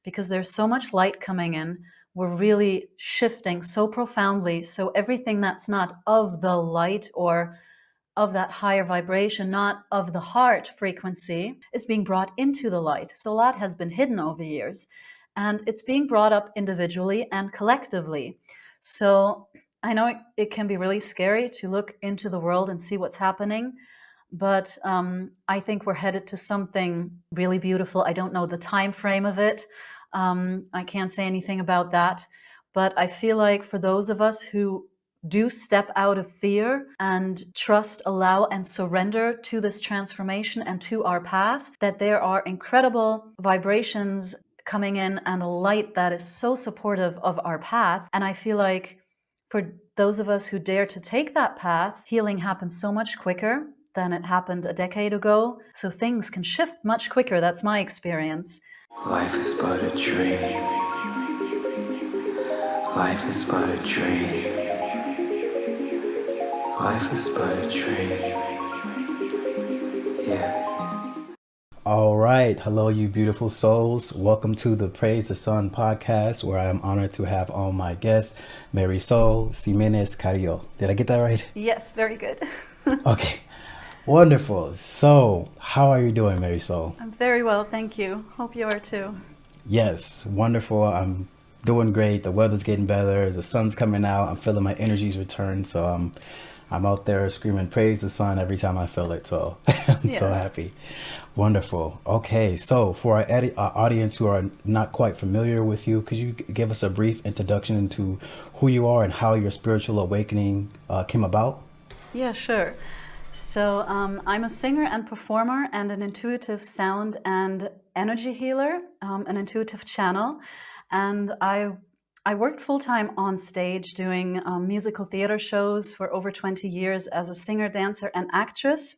because there's so much light coming in. We're really shifting so profoundly. So everything that's not of the light or of that higher vibration, not of the heart frequency, is being brought into the light. So a lot has been hidden over years, and it's being brought up individually and collectively. So I know it can be really scary to look into the world and see what's happening, but I think we're headed to something really beautiful. I don't know the time frame of it. I can't say anything about that, but I feel like for those of us who do step out of fear and trust, allow, and surrender to this transformation and to our path, that there are incredible vibrations coming in and a light that is so supportive of our path. And I feel like for those of us who dare to take that path, healing happens so much quicker than it happened a decade ago. So things can shift much quicker. That's my experience. Life is but a dream. Life is but a dream. Life is but a dream. Yeah. All right. Hello, you beautiful souls. Welcome to the Praise the Sun podcast, where I am honored to have on my guest, Marysol Ximenez-Carrillo. Did I get that right? Yes, very good. Okay. Wonderful. So, how are you doing, Marysol? I'm very well, thank you. Hope you are too. Yes, wonderful. I'm doing great. The weather's getting better. The sun's coming out. I'm feeling my energies return. So I'm out there screaming praise the sun every time I feel it. So I'm so happy. Wonderful. Okay, so for our audience who are not quite familiar with you, could you give us a brief introduction into who you are and how your spiritual awakening came about? Yeah, sure. So I'm a singer and performer and an intuitive sound and energy healer, an intuitive channel. And I worked full-time on stage doing musical theater shows for over 20 years as a singer, dancer, and actress.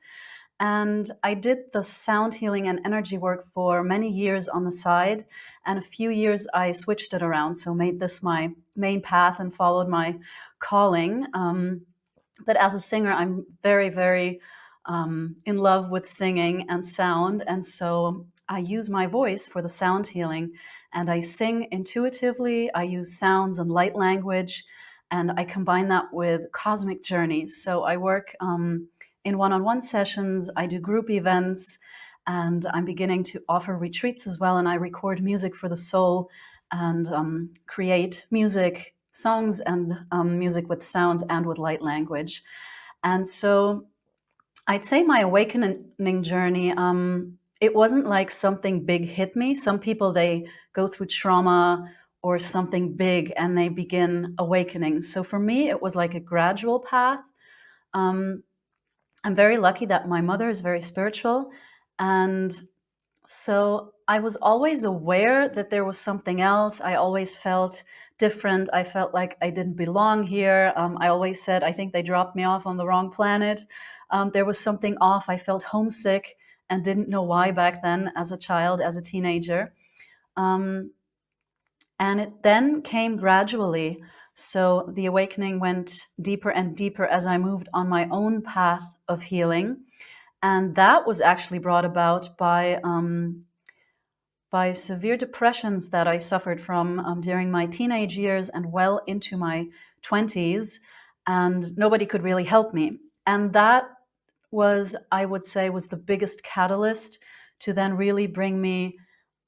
And I did the sound healing and energy work for many years on the side. And a few years I switched it around, so made this my main path and followed my calling. But as a singer, I'm very, very in love with singing and sound. And so I use my voice for the sound healing. And I sing intuitively. I use sounds and light language. And I combine that with cosmic journeys. So I work in one-on-one sessions. I do group events. And I'm beginning to offer retreats as well. And I record music for the soul and create music, songs and music with sounds and with light language. And so I'd say my awakening journey, it wasn't like something big hit me. Some people, they go through trauma or something big and they begin awakening. So for me, it was like a gradual path. I'm very lucky that my mother is very spiritual. And so I was always aware that there was something else. I always felt different. I felt like I didn't belong here. I always said, I think they dropped me off on the wrong planet. There was something off. I felt homesick and didn't know why back then as a child, as a teenager. And it then came gradually. So the awakening went deeper and deeper as I moved on my own path of healing. And that was actually brought about by severe depressions that I suffered from during my teenage years and well into my 20s. And nobody could really help me. And that was, I would say, was the biggest catalyst to then really bring me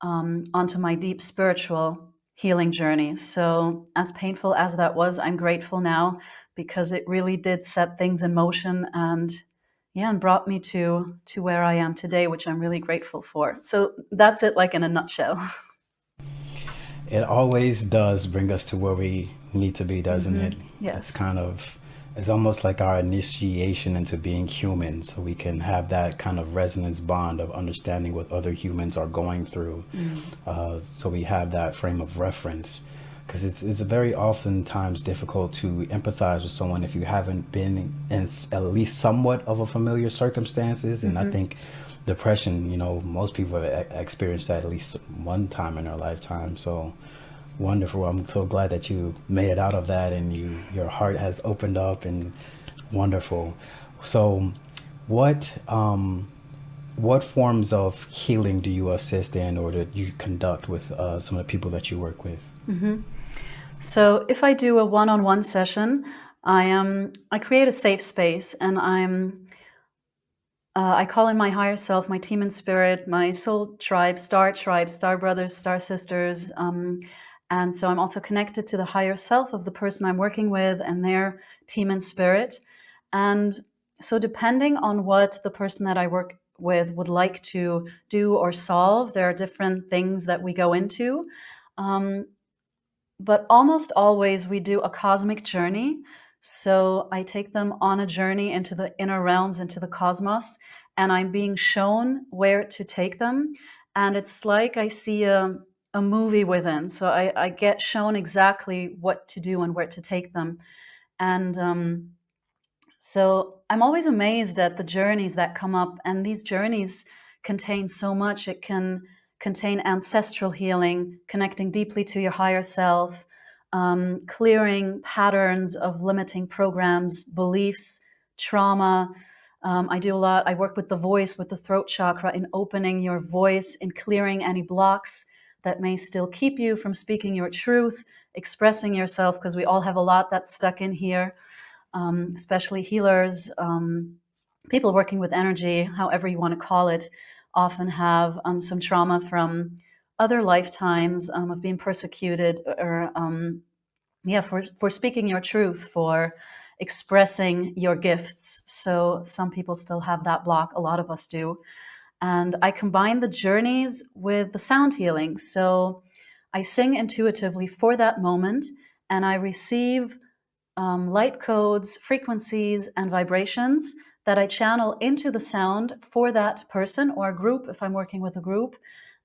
onto my deep spiritual healing journey. So as painful as that was, I'm grateful now because it really did set things in motion and brought me to where I am today, which I'm really grateful for. So that's it, like in a nutshell. It always does bring us to where we need to be, doesn't it? Yes. It's almost like our initiation into being human, so we can have that kind of resonance bond of understanding what other humans are going through. So we have that frame of reference, because it's very oftentimes difficult to empathize with someone if you haven't been in at least somewhat of a familiar circumstances. And I think depression, most people have experienced that at least one time in their lifetime. So wonderful. I'm so glad that you made it out of that and your heart has opened up, and wonderful. So what what forms of healing do you assist in, or that you conduct with some of the people that you work with? So if I do a one-on-one session, I create a safe space, and I call in my higher self, my team in spirit, my soul tribe, star brothers, star sisters. And so I'm also connected to the higher self of the person I'm working with and their team in spirit. And so depending on what the person that I work with would like to do or solve, there are different things that we go into. But almost always we do a cosmic journey. So I take them on a journey into the inner realms, into the cosmos, and I'm being shown where to take them. And it's like I see a movie within. So I get shown exactly what to do and where to take them. And so I'm always amazed at the journeys that come up, and these journeys contain so much. It can contain ancestral healing, connecting deeply to your higher self, clearing patterns of limiting programs, beliefs, trauma. I do a lot. I work with the voice, with the throat chakra, in opening your voice, in clearing any blocks that may still keep you from speaking your truth, expressing yourself, because we all have a lot that's stuck in here. Especially healers, people working with energy, however you want to call it, often have some trauma from other lifetimes of being persecuted, or for speaking your truth, for expressing your gifts. So some people still have that block. A lot of us do. And I combine the journeys with the sound healing. So I sing intuitively for that moment, and I receive light codes, frequencies, and vibrations that I channel into the sound for that person or group if I'm working with a group.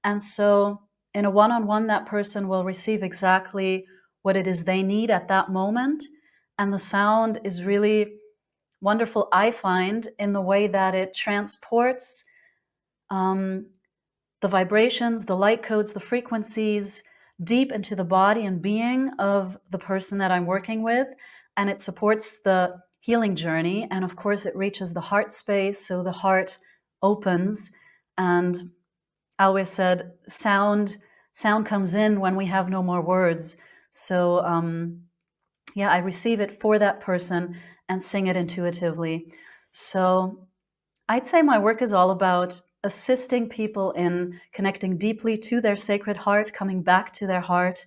And so in a one-on-one, that person will receive exactly what it is they need at that moment. And the sound is really wonderful, I find, in the way that it transports the vibrations, the light codes, the frequencies deep into the body and being of the person that I'm working with. And it supports the healing journey. And of course, it reaches the heart space. So the heart opens. And I always said, sound comes in when we have no more words. So I receive it for that person and sing it intuitively. So I'd say my work is all about assisting people in connecting deeply to their sacred heart, coming back to their heart,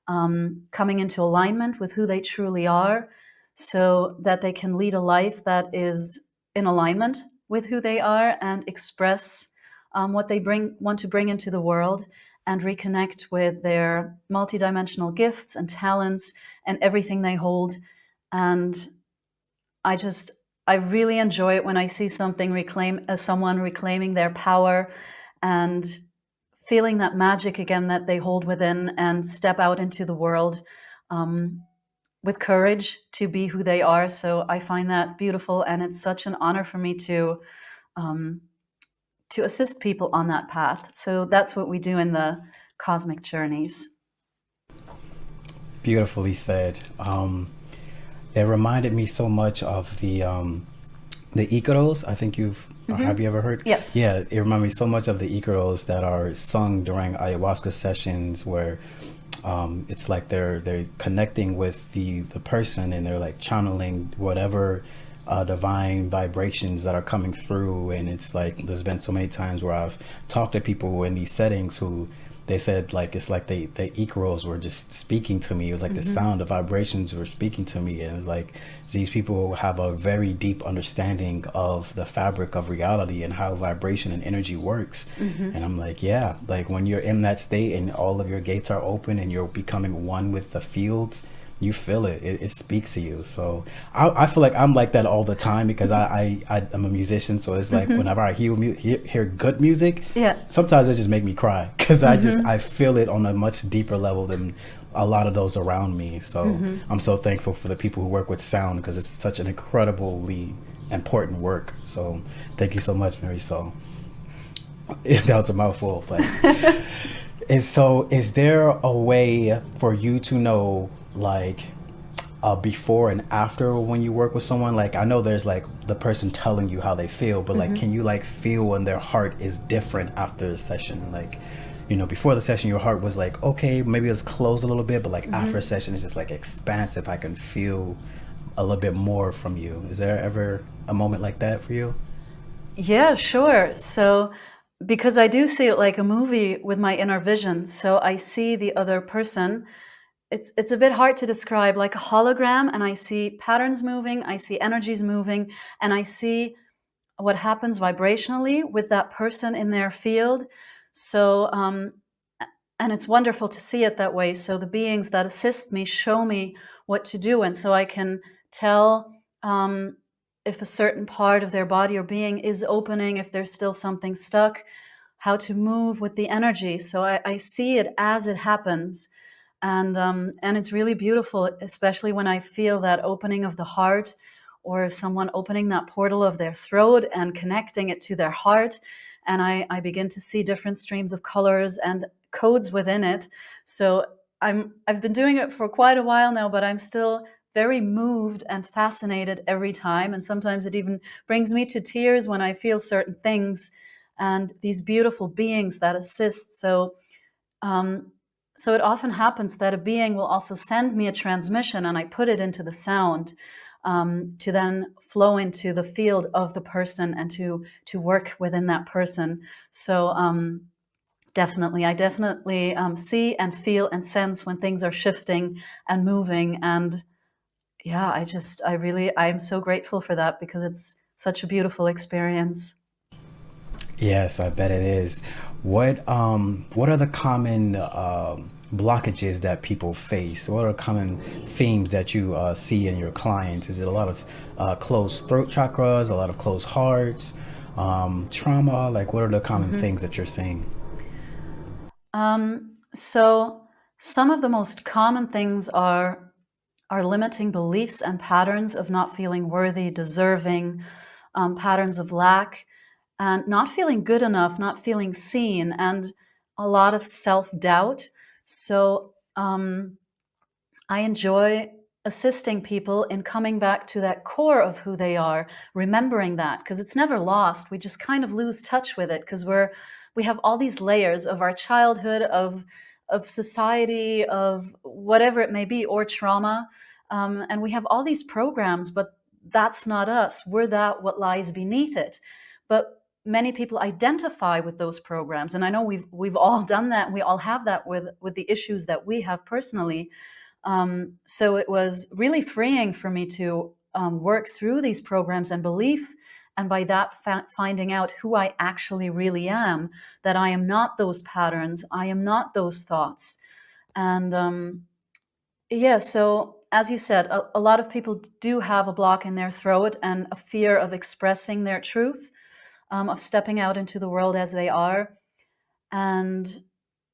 coming into alignment with who they truly are, so that they can lead a life that is in alignment with who they are and express what they want to bring into the world, and reconnect with their multidimensional gifts and talents and everything they hold. And I really enjoy it when I see someone reclaiming their power and feeling that magic again that they hold within, and step out into the world with courage to be who they are. So I find that beautiful, and it's such an honor for me to assist people on that path. So that's what we do in the cosmic journeys. Beautifully said. It reminded me so much of the Icaros. I think have you ever heard? Yes. Yeah, it reminded me so much of the Icaros that are sung during ayahuasca sessions, where it's like they're connecting with the person, and they're like channeling whatever divine vibrations that are coming through. And it's like, there's been so many times where I've talked to people in these settings who they said, like, it's like the Icaros were just speaking to me. It was like the sound of vibrations were speaking to me. And it was like, these people have a very deep understanding of the fabric of reality and how vibration and energy works. And I'm like, yeah, like when you're in that state and all of your gates are open and you're becoming one with the fields, you feel it. It speaks to you. So I feel like I'm like that all the time, because I'm a musician. So it's like whenever I hear good music, sometimes it just make me cry, because I feel it on a much deeper level than a lot of those around me. So I'm so thankful for the people who work with sound, because it's such an incredibly important work. So thank you so much, Marysol. That was a mouthful, but and so is there a way for you to know, like, before and after when you work with someone? Like, I know there's like the person telling you how they feel, but like, can you like feel when their heart is different after the session? Like, you know, before the session, your heart was like, okay, maybe it was closed a little bit, but like after a session, it's just like expansive. I can feel a little bit more from you. Is there ever a moment like that for you? Yeah, sure. So, because I do see it like a movie with my inner vision, so I see the other person. It's a bit hard to describe, like a hologram, and I see patterns moving, I see energies moving, and I see what happens vibrationally with that person in their field. So, and it's wonderful to see it that way. So the beings that assist me show me what to do, and so I can tell if a certain part of their body or being is opening, if there's still something stuck, how to move with the energy. So I see it as it happens, and it's really beautiful, especially when I feel that opening of the heart, or someone opening that portal of their throat and connecting it to their heart, and I begin to see different streams of colors and codes within it. So I've been doing it for quite a while now, but I'm still very moved and fascinated every time, and sometimes it even brings me to tears when I feel certain things and these beautiful beings that assist. Um, so it often happens that a being will also send me a transmission, and I put it into the sound, to then flow into the field of the person and to work within that person. So definitely, I definitely see and feel and sense when things are shifting and moving. And yeah, I'm so grateful for that, because it's such a beautiful experience. Yes, I bet it is. What are the common blockages that people face? What are common themes that you see in your clients? Is it a lot of closed throat chakras, a lot of closed hearts, trauma? Like, what are the common things that you're seeing? So some of the most common things are limiting beliefs and patterns of not feeling worthy, deserving, patterns of lack, and not feeling good enough, not feeling seen, and a lot of self-doubt. So I enjoy assisting people in coming back to that core of who they are, remembering that, because it's never lost. We just kind of lose touch with it because we have all these layers of our childhood, of society, of whatever it may be, or trauma, and we have all these programs, but that's not us. We're that what lies beneath it. But many people identify with those programs, and I know we've all done that, and we all have that with the issues that we have personally. So it was really freeing for me to work through these programs and belief, and by that finding out who I actually really am, that I am not those patterns, I am not those thoughts. And yeah, so as you said, a lot of people do have a block in their throat and a fear of expressing their truth, of stepping out into the world as they are. And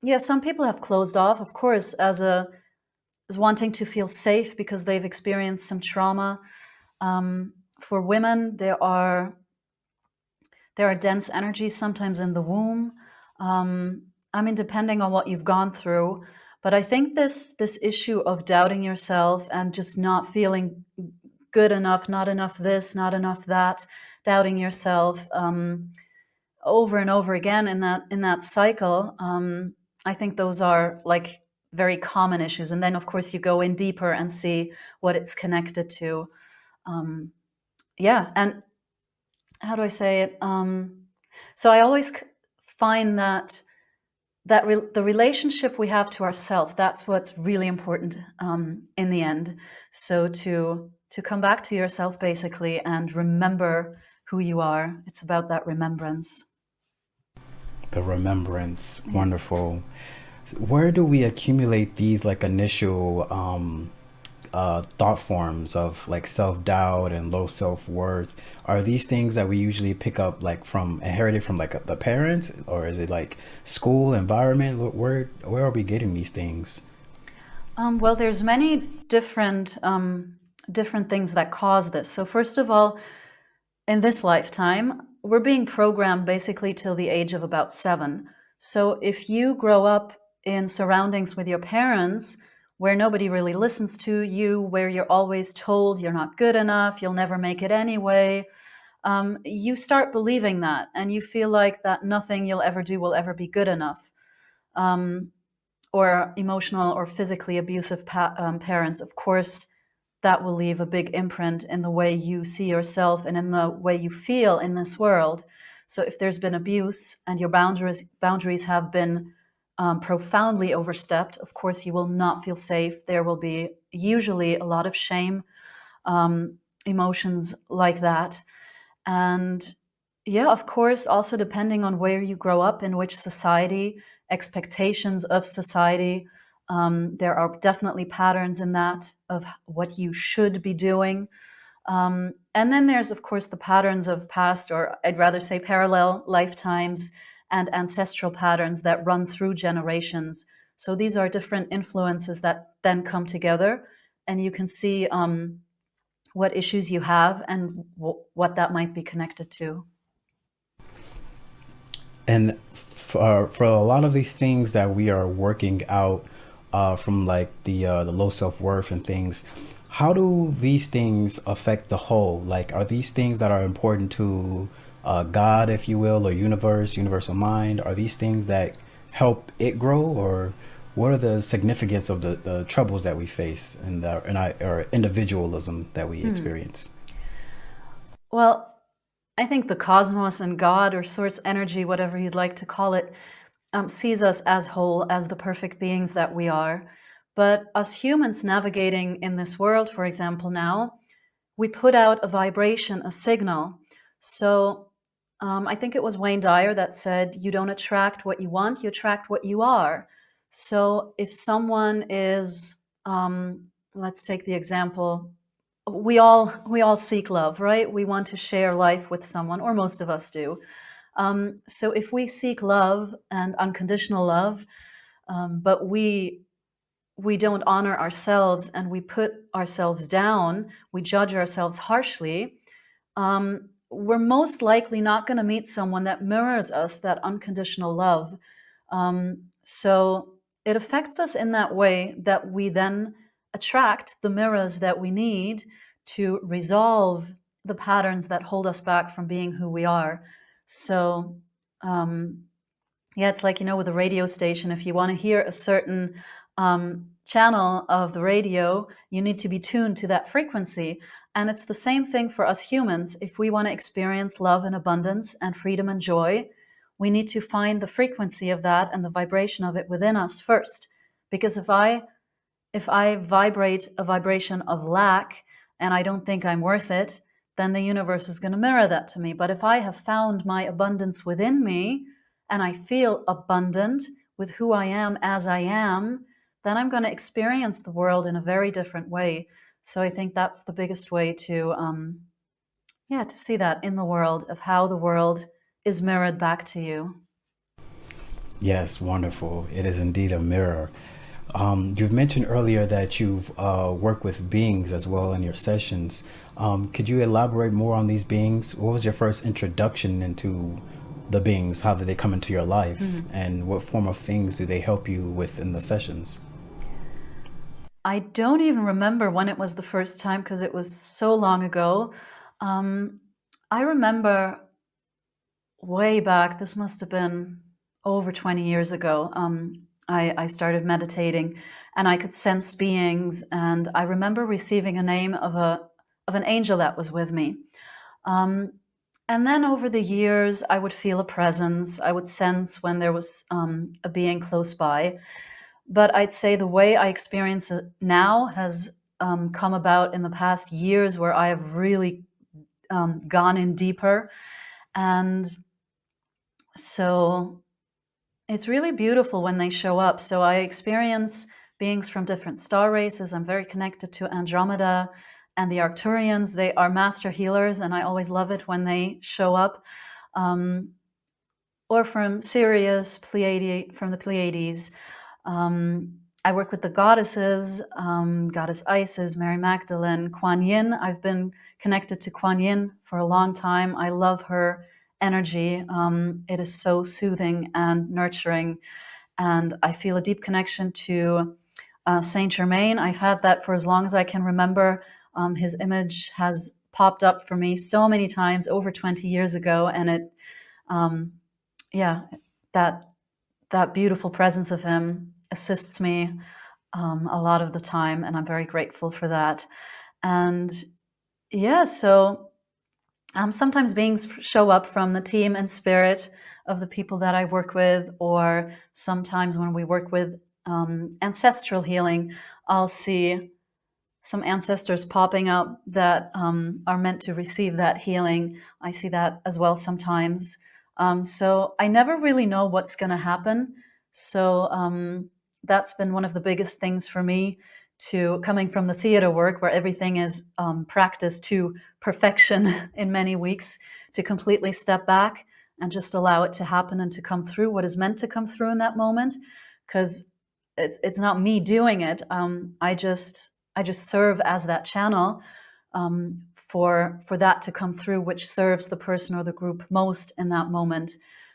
yeah, some people have closed off, of course, as wanting to feel safe because they've experienced some trauma. For women, there are dense energies sometimes in the womb. I mean, depending on what you've gone through. But I think this issue of doubting yourself and just not feeling good enough, not enough this, not enough that, doubting yourself, over and over again in that cycle. I think those are like very common issues, and then of course you go in deeper and see what it's connected to. Yeah, and how do I say it? So I always find that the relationship we have to ourself, that's what's really important, in the end. So to come back to yourself basically and remember who you are. It's about that remembrance. The remembrance, Yeah. wonderful. Where do we accumulate these like initial thought forms of like self-doubt and low self-worth? Are these things that we usually pick up like from inherited from like the parents, or is it like school environment? Where are we getting these things? Well, there's many different things that cause this. So first of all, in this lifetime, we're being programmed basically till the age of about 7. So if you grow up in surroundings with your parents where nobody really listens to you, where you're always told you're not good enough, you'll never make it anyway, you start believing that, and you feel like that nothing you'll ever do will ever be good enough. Or emotional or physically abusive parents, of course, that will leave a big imprint in the way you see yourself and in the way you feel in this world. So if there's been abuse and your boundaries have been profoundly overstepped, of course you will not feel safe. There will be usually a lot of shame, emotions like that. And yeah, of course, also depending on where you grow up, in which society, expectations of society, there are definitely patterns in that of what you should be doing. And then there's, of course, the patterns of past, or I'd rather say parallel lifetimes and ancestral patterns that run through generations. So these are different influences that then come together, and you can see what issues you have and what that might be connected to. And for a lot of these things that we are working out, from like the low self-worth and things, how do these things affect the whole? Like, are these things that are important to God, if you will, or universe, universal mind? Are these things that help it grow, or what are the significance of the troubles that we face and our individualism that we experience? Well, I think the cosmos and God, or source energy, whatever you'd like to call it, sees us as whole, as the perfect beings that we are. But us humans navigating in this world, for example, now, we put out a vibration, a signal. So I think it was Wayne Dyer that said, you don't attract what you want, you attract what you are. So if someone is, let's take the example, we all seek love, right? We want to share life with someone, or most of us do. So if we seek love and unconditional love, but we don't honor ourselves and we put ourselves down, we judge ourselves harshly, we're most likely not going to meet someone that mirrors us, that unconditional love. So it affects us in that way that we then attract the mirrors that we need to resolve the patterns that hold us back from being who we are. So, yeah, it's like, with a radio station, if you want to hear a certain channel of the radio, you need to be tuned to that frequency. And it's the same thing for us humans. If we want to experience love and abundance and freedom and joy, we need to find the frequency of that and the vibration of it within us first. Because if I vibrate a vibration of lack and I don't think I'm worth it, then the universe is going to mirror that to me. But if I have found my abundance within me and I feel abundant with who I am as I am, then I'm going to experience the world in a very different way. So I think that's the biggest way to see that in the world, of how the world is mirrored back to you. Yes, wonderful. It is indeed a mirror. You've mentioned earlier that you've worked with beings as well in your sessions. Could you elaborate more on these beings? What was your first introduction into the beings? How did they come into your life? And what form of things do they help you with in the sessions? I don't even remember when it was the first time, because it was so long ago. I remember way back, this must have been over 20 years ago, I started meditating and I could sense beings, and I remember receiving a name of an angel that was with me. And then over the years, I would feel a presence. I would sense when there was a being close by. But I'd say the way I experience it now has come about in the past years, where I have really gone in deeper. And so it's really beautiful when they show up. So I experience beings from different star races. I'm very connected to Andromeda and the Arcturians. They are master healers, and I always love it when they show up. Or from Sirius, from the Pleiades. I work with the goddesses, Goddess Isis, Mary Magdalene, Kuan Yin. I've been connected to Kuan Yin for a long time. I love her energy. It is so soothing and nurturing. And I feel a deep connection to Saint Germain. I've had that for as long as I can remember. His image has popped up for me so many times over 20 years ago, and it, yeah, that beautiful presence of him assists me a lot of the time, and I'm very grateful for that. And yeah, so sometimes beings show up from the team and spirit of the people that I work with, or sometimes when we work with ancestral healing, I'll see some ancestors popping up that are meant to receive that healing. I see that as well sometimes. So I never really know what's going to happen. So that's been one of the biggest things for me, to coming from the theater work where everything is practiced to perfection in many weeks, to completely step back and just allow it to happen and to come through what is meant to come through in that moment. Because it's not me doing it. I just serve as that channel for that to come through, which serves the person or the group most in that moment.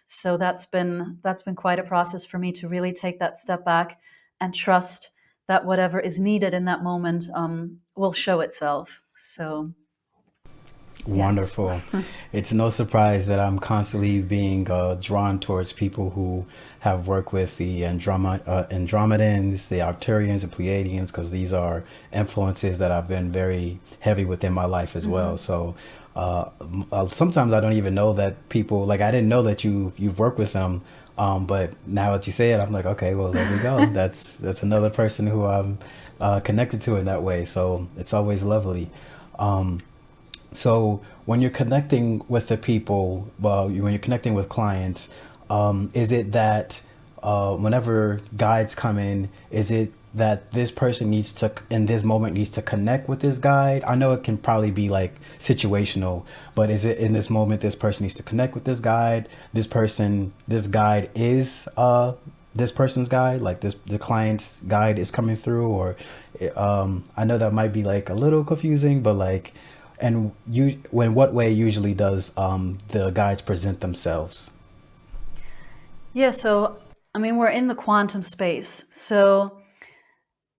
So that's been quite a process for me, to really take that step back and trust that whatever is needed in that moment will show itself. So yes. Wonderful. It's no surprise that I'm constantly being drawn towards people who have worked with the Andromedans, the Arcturians, the Pleiadians, because these are influences that have been very heavy within my life as well. So sometimes I don't even know that people, like, I didn't know that you've worked with them. But now that you say it, I'm like, okay, well, there we go. That's another person who I'm connected to in that way. So it's always lovely. So when you're connecting with the people, well, when you're connecting with clients, is it that whenever guides come in, is it that this person needs to, in this moment, needs to connect with this guide? I know it can probably be like situational, but is it in this moment, this person needs to connect with this guide? This guide is this person's guide, like the client's guide is coming through, or I know that might be like a little confusing, but like, and in what way usually does the guides present themselves? Yeah, so I mean, we're in the quantum space. So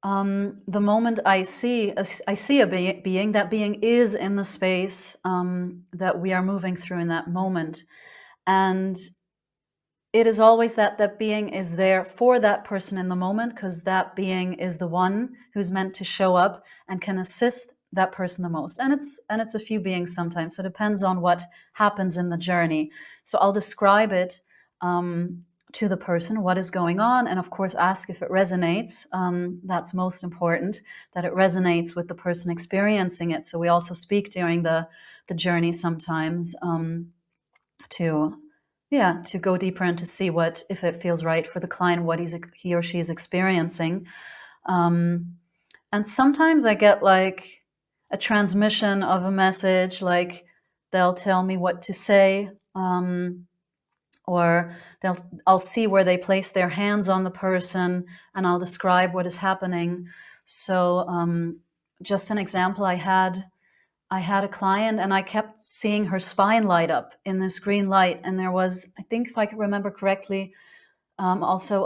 the moment I see a being, that being is in the space that we are moving through in that moment. And it is always that being is there for that person in the moment, because that being is the one who's meant to show up and can assist that person the most. And it's a few beings sometimes, so it depends on what happens in the journey. So I'll describe it to the person, what is going on, and of course ask if it resonates. That's most important, that it resonates with the person experiencing it. So we also speak during the journey sometimes to go deeper and to see what, if it feels right for the client, what he or she is experiencing. And sometimes I get like a transmission of a message, like they'll tell me what to say, or I'll see where they place their hands on the person, and I'll describe what is happening. So just an example, I had a client, and I kept seeing her spine light up in this green light. And there was, I think if I can remember correctly, also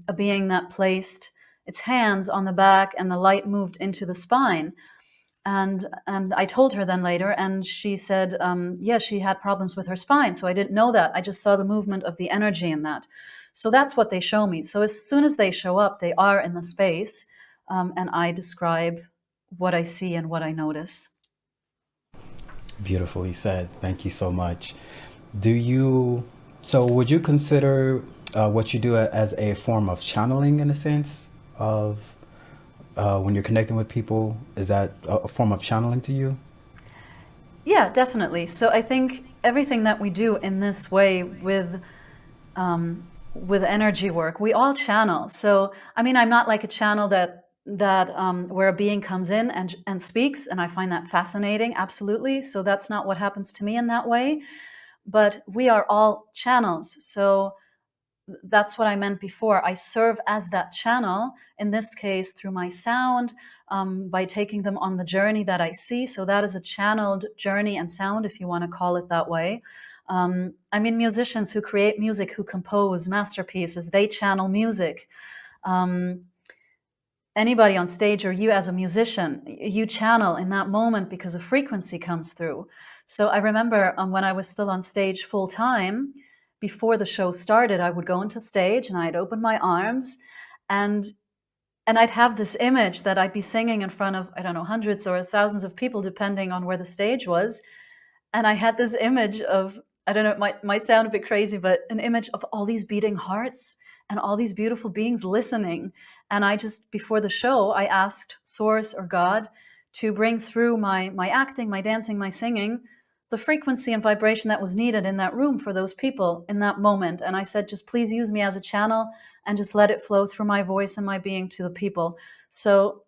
a being that placed its hands on the back, and the light moved into the spine. And I told her then later, and she said, yeah, she had problems with her spine. So I didn't know that. I just saw the movement of the energy in that. So that's what they show me. So as soon as they show up, they are in the space, and I describe what I see and what I notice. Beautifully said. Thank you so much. So would you consider what you do as a form of channeling, in a sense of when you're connecting with people? Is that a form of channeling to you? Yeah, definitely. So I think everything that we do in this way with energy work, we all channel. So I mean, I'm not like a channel that where a being comes in and speaks, and I find that fascinating. Absolutely. So that's not what happens to me in that way. But we are all channels. So that's what I meant before. I serve as that channel, in this case through my sound, by taking them on the journey that I see. So that is a channeled journey and sound, if you want to call it that way. I mean, musicians who create music, who compose masterpieces, they channel music. anybody on stage or you as a musician, you channel in that moment because a frequency comes through. So I remember when I was still on stage full time, before the show started, I would go into stage and I'd open my arms, and I'd have this image that I'd be singing in front of, I don't know, hundreds or thousands of people, depending on where the stage was. And I had this image of, I don't know, it might sound a bit crazy, but an image of all these beating hearts and all these beautiful beings listening. And I just, before the show, I asked Source or God to bring through my acting, my dancing, my singing, the frequency and vibration that was needed in that room for those people in that moment. And I said, just please use me as a channel and just let it flow through my voice and my being to the people. So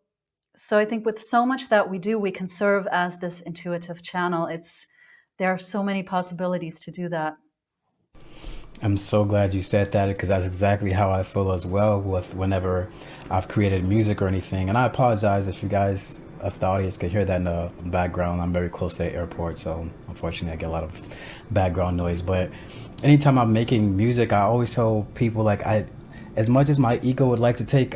I think with so much that we do, we can serve as this intuitive channel. There are so many possibilities to do that. I'm so glad you said that, because that's exactly how I feel as well with whenever I've created music or anything. And I apologize if you guys, if the audience could hear that in the background. I'm very close to the airport, so unfortunately I get a lot of background noise. But anytime I'm making music, I always tell people, like, as much as my ego would like to take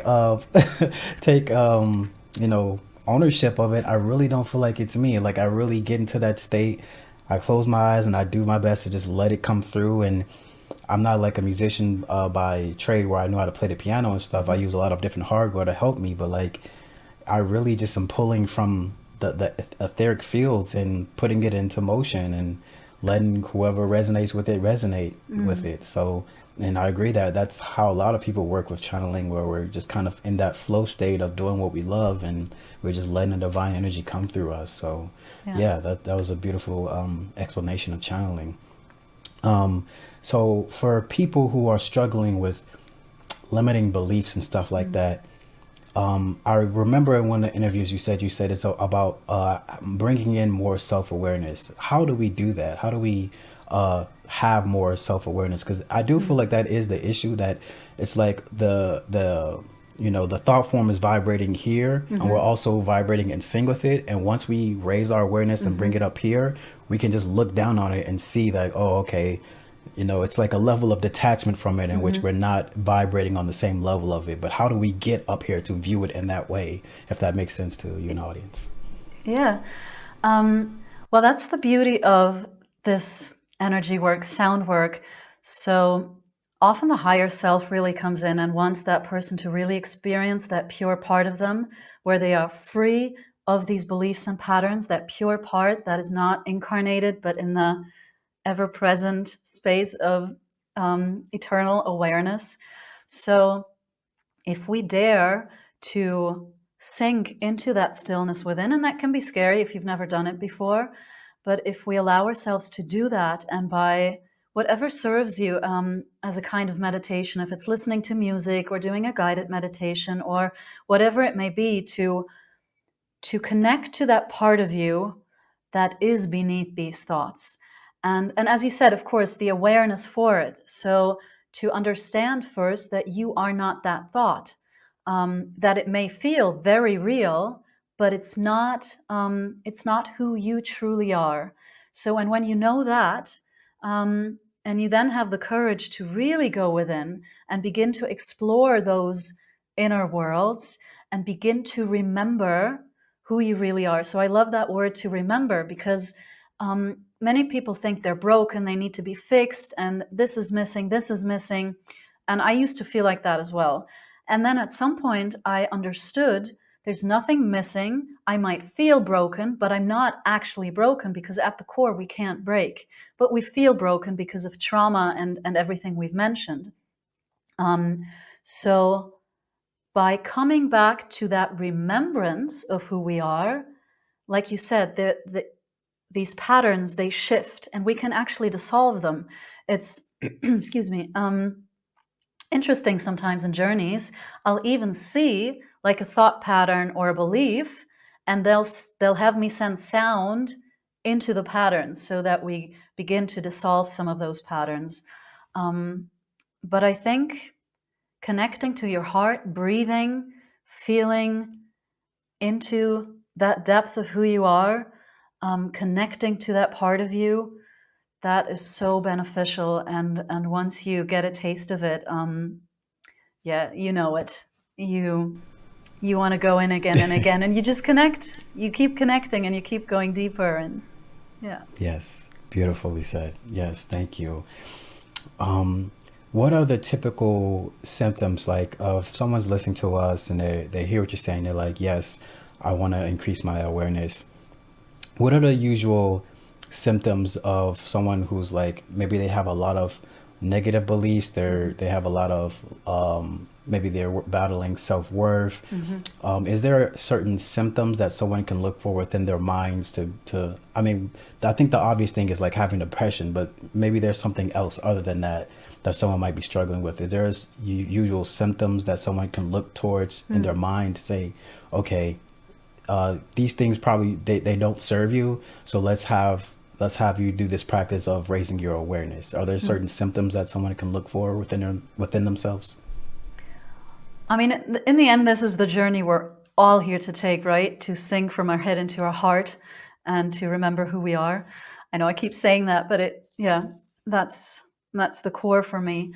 take you know, ownership of it, I really don't feel like it's me. Like, I really get into that state. I close my eyes and I do my best to just let it come through. And I'm not like a musician by trade where I know how to play the piano and stuff. I use a lot of different hardware to help me, but like, I really just am pulling from the etheric fields and putting it into motion and letting whoever resonates with it resonate with it. So, and I agree that that's how a lot of people work with channeling, where we're just kind of in that flow state of doing what we love and we're just letting the divine energy come through us. So yeah, that was a beautiful explanation of channeling. So for people who are struggling with limiting beliefs and stuff like that, I remember in one of the interviews you said it's about bringing in more self-awareness. How do we do that? How do we have more self-awareness? Because I do feel like that is the issue, that it's like the you know, the thought form is vibrating here, and we're also vibrating in sync with it. And once we raise our awareness and bring it up here, we can just look down on it and see that, oh, okay, you know, it's like a level of detachment from it in which we're not vibrating on the same level of it. But how do we get up here to view it in that way, if that makes sense to you, an audience? Yeah. Well, that's the beauty of this energy work, sound work. So often the higher self really comes in and wants that person to really experience that pure part of them, where they are free of these beliefs and patterns, that pure part that is not incarnated, but in the ever-present space of eternal awareness. So if we dare to sink into that stillness within, and that can be scary if you've never done it before, but if we allow ourselves to do that, and by whatever serves you as a kind of meditation, if it's listening to music or doing a guided meditation or whatever it may be, to connect to that part of you that is beneath these thoughts. And as you said, of course, the awareness for it. So to understand first that you are not that thought, that it may feel very real, but it's not who you truly are. So, and when you know that, and you then have the courage to really go within and begin to explore those inner worlds and begin to remember who you really are. So I love that word, to remember, because many people think they're broken, they need to be fixed, and this is missing, this is missing. And I used to feel like that as well. And then at some point I understood there's nothing missing. I might feel broken, but I'm not actually broken, because at the core we can't break. But we feel broken because of trauma and everything we've mentioned. So by coming back to that remembrance of who we are, like you said, these patterns, they shift and we can actually dissolve them. It's, excuse me, interesting sometimes in journeys. I'll even see like a thought pattern or a belief, and they'll have me send sound into the patterns so that we begin to dissolve some of those patterns. But I think connecting to your heart, breathing, feeling into that depth of who you are, connecting to that part of you, that is so beneficial. And once you get a taste of it, yeah, you know it. you want to go in again and again, and you just connect. You keep connecting, and you keep going deeper, and yeah. Yes, beautifully said. Yes, thank you. What are the typical symptoms, like if someone's listening to us and they hear what you're saying, they're like, yes, I want to increase my awareness. What are the usual symptoms of someone who's like, maybe they have a lot of negative beliefs, they have a lot of maybe they're battling self-worth. Is there certain symptoms that someone can look for within their minds to I mean, I think the obvious thing is like having depression, but maybe there's something else other than that that someone might be struggling with. Is there usual symptoms that someone can look towards in their mind to say, okay, these things probably they don't serve you, so let's have you do this practice of raising your awareness? Are there certain symptoms that someone can look for within themselves? I mean, in the end, this is the journey we're all here to take, right? To sink from our head into our heart and to remember who we are. I know I keep saying that, but that's the core for me.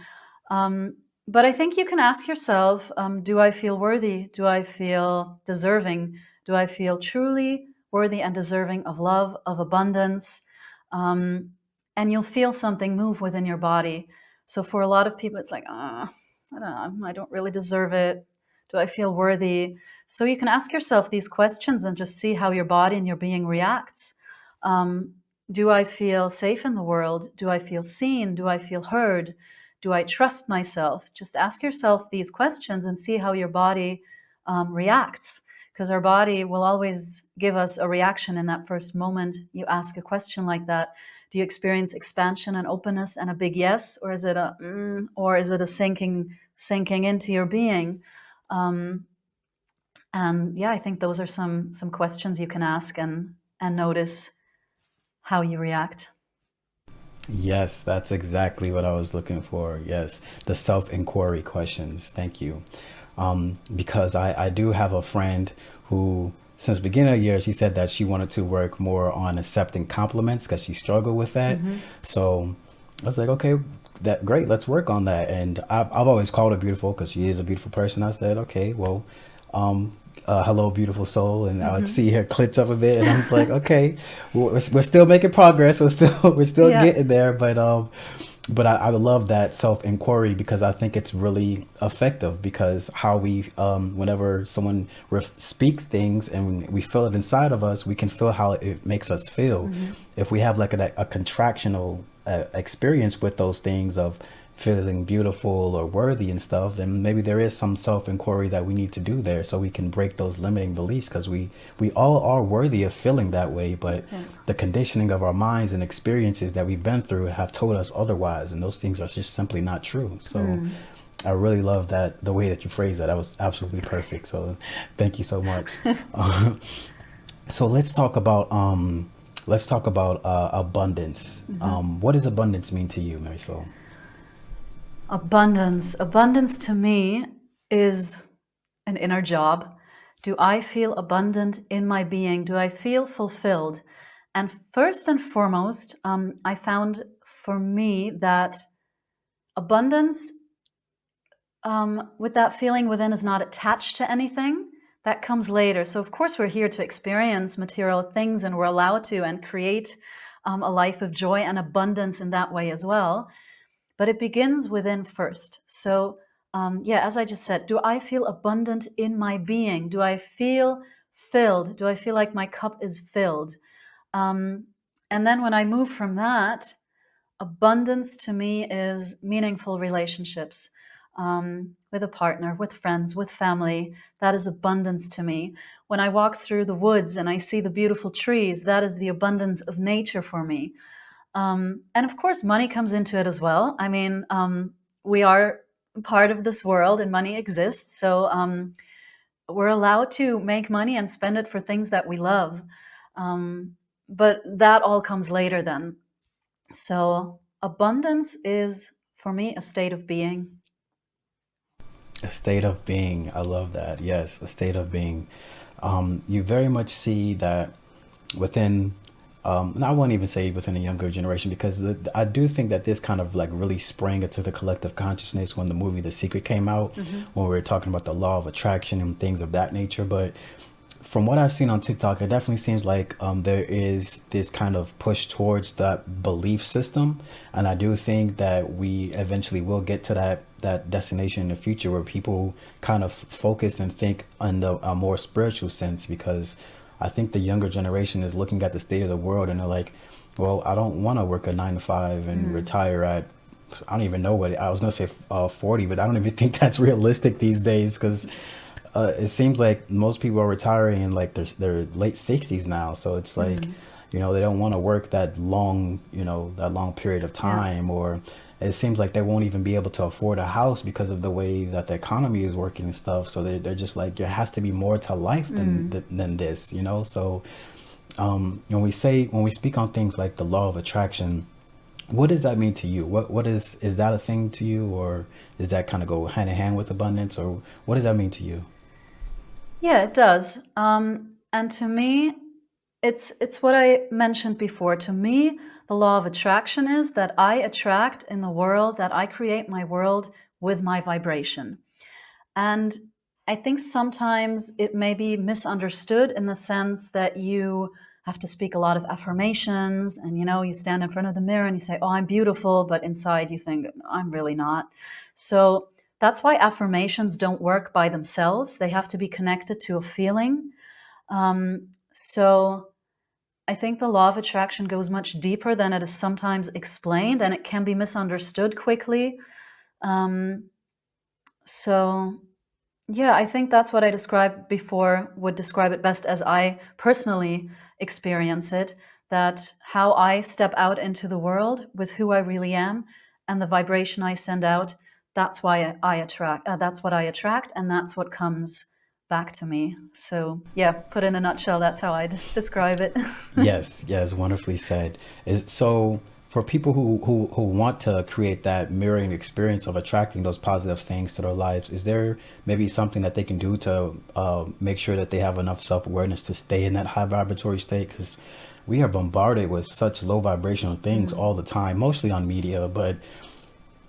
But I think you can ask yourself, do I feel worthy? Do I feel deserving? Do I feel truly worthy and deserving of love, of abundance? And you'll feel something move within your body. So for a lot of people, it's like, I don't know, I don't really deserve it. Do I feel worthy? So you can ask yourself these questions and just see how your body and your being reacts. Do I feel safe in the world? Do I feel seen? Do I feel heard? Do I trust myself? Just ask yourself these questions and see how your body reacts. Because our body will always give us a reaction in that first moment you ask a question like that. Do you experience expansion and openness and a big yes, or is it a sinking into your being? And yeah, I think those are some questions you can ask and notice how you react. Yes, that's exactly what I was looking for. Yes, the self-inquiry questions. Thank you. Because I do have a friend who, since beginning of the year, she said that she wanted to work more on accepting compliments because she struggled with that. So I was like, okay, that great, let's work on that. And I've always called her beautiful because she is a beautiful person. I said, okay, well, hello, beautiful soul. And I would see her clench up a bit, and I was like, okay, we're still making progress. We're still Yeah. getting there, but I love that self-inquiry because I think it's really effective, because how we whenever someone speaks things and we feel it inside of us, we can feel how it makes us feel. If we have like a contractional experience with those things of feeling beautiful or worthy and stuff, then maybe there is some self-inquiry that we need to do there so we can break those limiting beliefs, because we all are worthy of feeling that way, but the conditioning of our minds and experiences that we've been through have told us otherwise, and those things are just simply not true. So I really love that, the way that you phrased that. That was absolutely perfect. So thank you so much. So let's talk about abundance. What does abundance mean to you, Marysol? Abundance to me is an inner job. Do I feel abundant in my being? Do I feel fulfilled? And first and foremost, I found for me that abundance, with that feeling within, is not attached to anything. That comes later. So of course we're here to experience material things, and we're allowed to, and create a life of joy and abundance in that way as well. But it begins within first. So as I just said, do I feel abundant in my being? Do I feel filled? Do I feel like my cup is filled? And then when I move from that, abundance to me is meaningful relationships, with a partner, with friends, with family. That is abundance to me. When I walk through the woods and I see the beautiful trees, that is the abundance of nature for me. And of course, money comes into it as well. I mean, we are part of this world and money exists. So we're allowed to make money and spend it for things that we love. But that all comes later then. So abundance is, for me, a state of being. A state of being. I love that. Yes, a state of being. You very much see that within And I won't even say within a younger generation because I do think that this kind of like really sprang into the collective consciousness when the movie The Secret came out, Mm-hmm. when we were talking about the law of attraction and things of that nature. But from what I've seen on TikTok, it definitely seems like there is this kind of push towards that belief system, and I do think that we eventually will get to that destination in the future where people kind of focus and think in a more spiritual sense. Because I think the younger generation is looking at the state of the world and they're like, well, I don't want to work a 9 to 5 and Mm. retire at, I don't even know what I was gonna say, 40, but I don't even think that's realistic these days because it seems like most people are retiring in like their late 60s now. So it's like, Mm. they don't want to work that long, that long period of Yeah. time, or it seems like they won't even be able to afford a house because of the way that the economy is working and stuff. So they're just like, there has to be more to life Mm. than this, So when we speak on things like the law of attraction, what does that mean to you? What is that a thing to you, or does that kind of go hand in hand with abundance, or what does that mean to you? Yeah, it does. And to me, it's what I mentioned before. To me, the law of attraction is that I attract in the world, that I create my world with my vibration. And I think sometimes it may be misunderstood in the sense that you have to speak a lot of affirmations and you stand in front of the mirror and you say, "Oh, I'm beautiful," but inside you think, "I'm really not." So that's why affirmations don't work by themselves. They have to be connected to a feeling. So I think the law of attraction goes much deeper than it is sometimes explained, and it can be misunderstood quickly. Um, so yeah, I think that's what I described before, would describe it best as I personally experience it, that how I step out into the world with who I really am and the vibration I send out, that's why I attract, that's what I attract, and that's what comes back to me. So, yeah, put in a nutshell, that's how I'd describe it. Yes, yes, wonderfully said. Is so for people who want to create that mirroring experience of attracting those positive things to their lives, is there maybe something that they can do to make sure that they have enough self-awareness to stay in that high vibratory state? Because we are bombarded with such low vibrational things Mm, all the time, mostly on media, but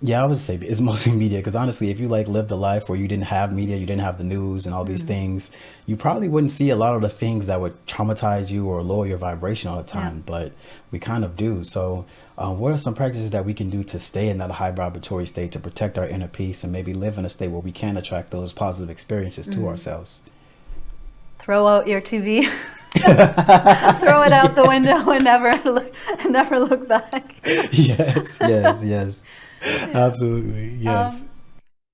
yeah, I would say it's mostly media because honestly, if you like lived a life where you didn't have media, you didn't have the news and all these mm, things, you probably wouldn't see a lot of the things that would traumatize you or lower your vibration all the yeah. time. But we kind of do. So, what are some practices that we can do to stay in that high vibratory state to protect our inner peace and maybe live in a state where we can attract those positive experiences to Mm. ourselves? Throw out your TV, throw it out the window, and never look back. Yes, yes, yes. Yeah. Absolutely. Yes. Um,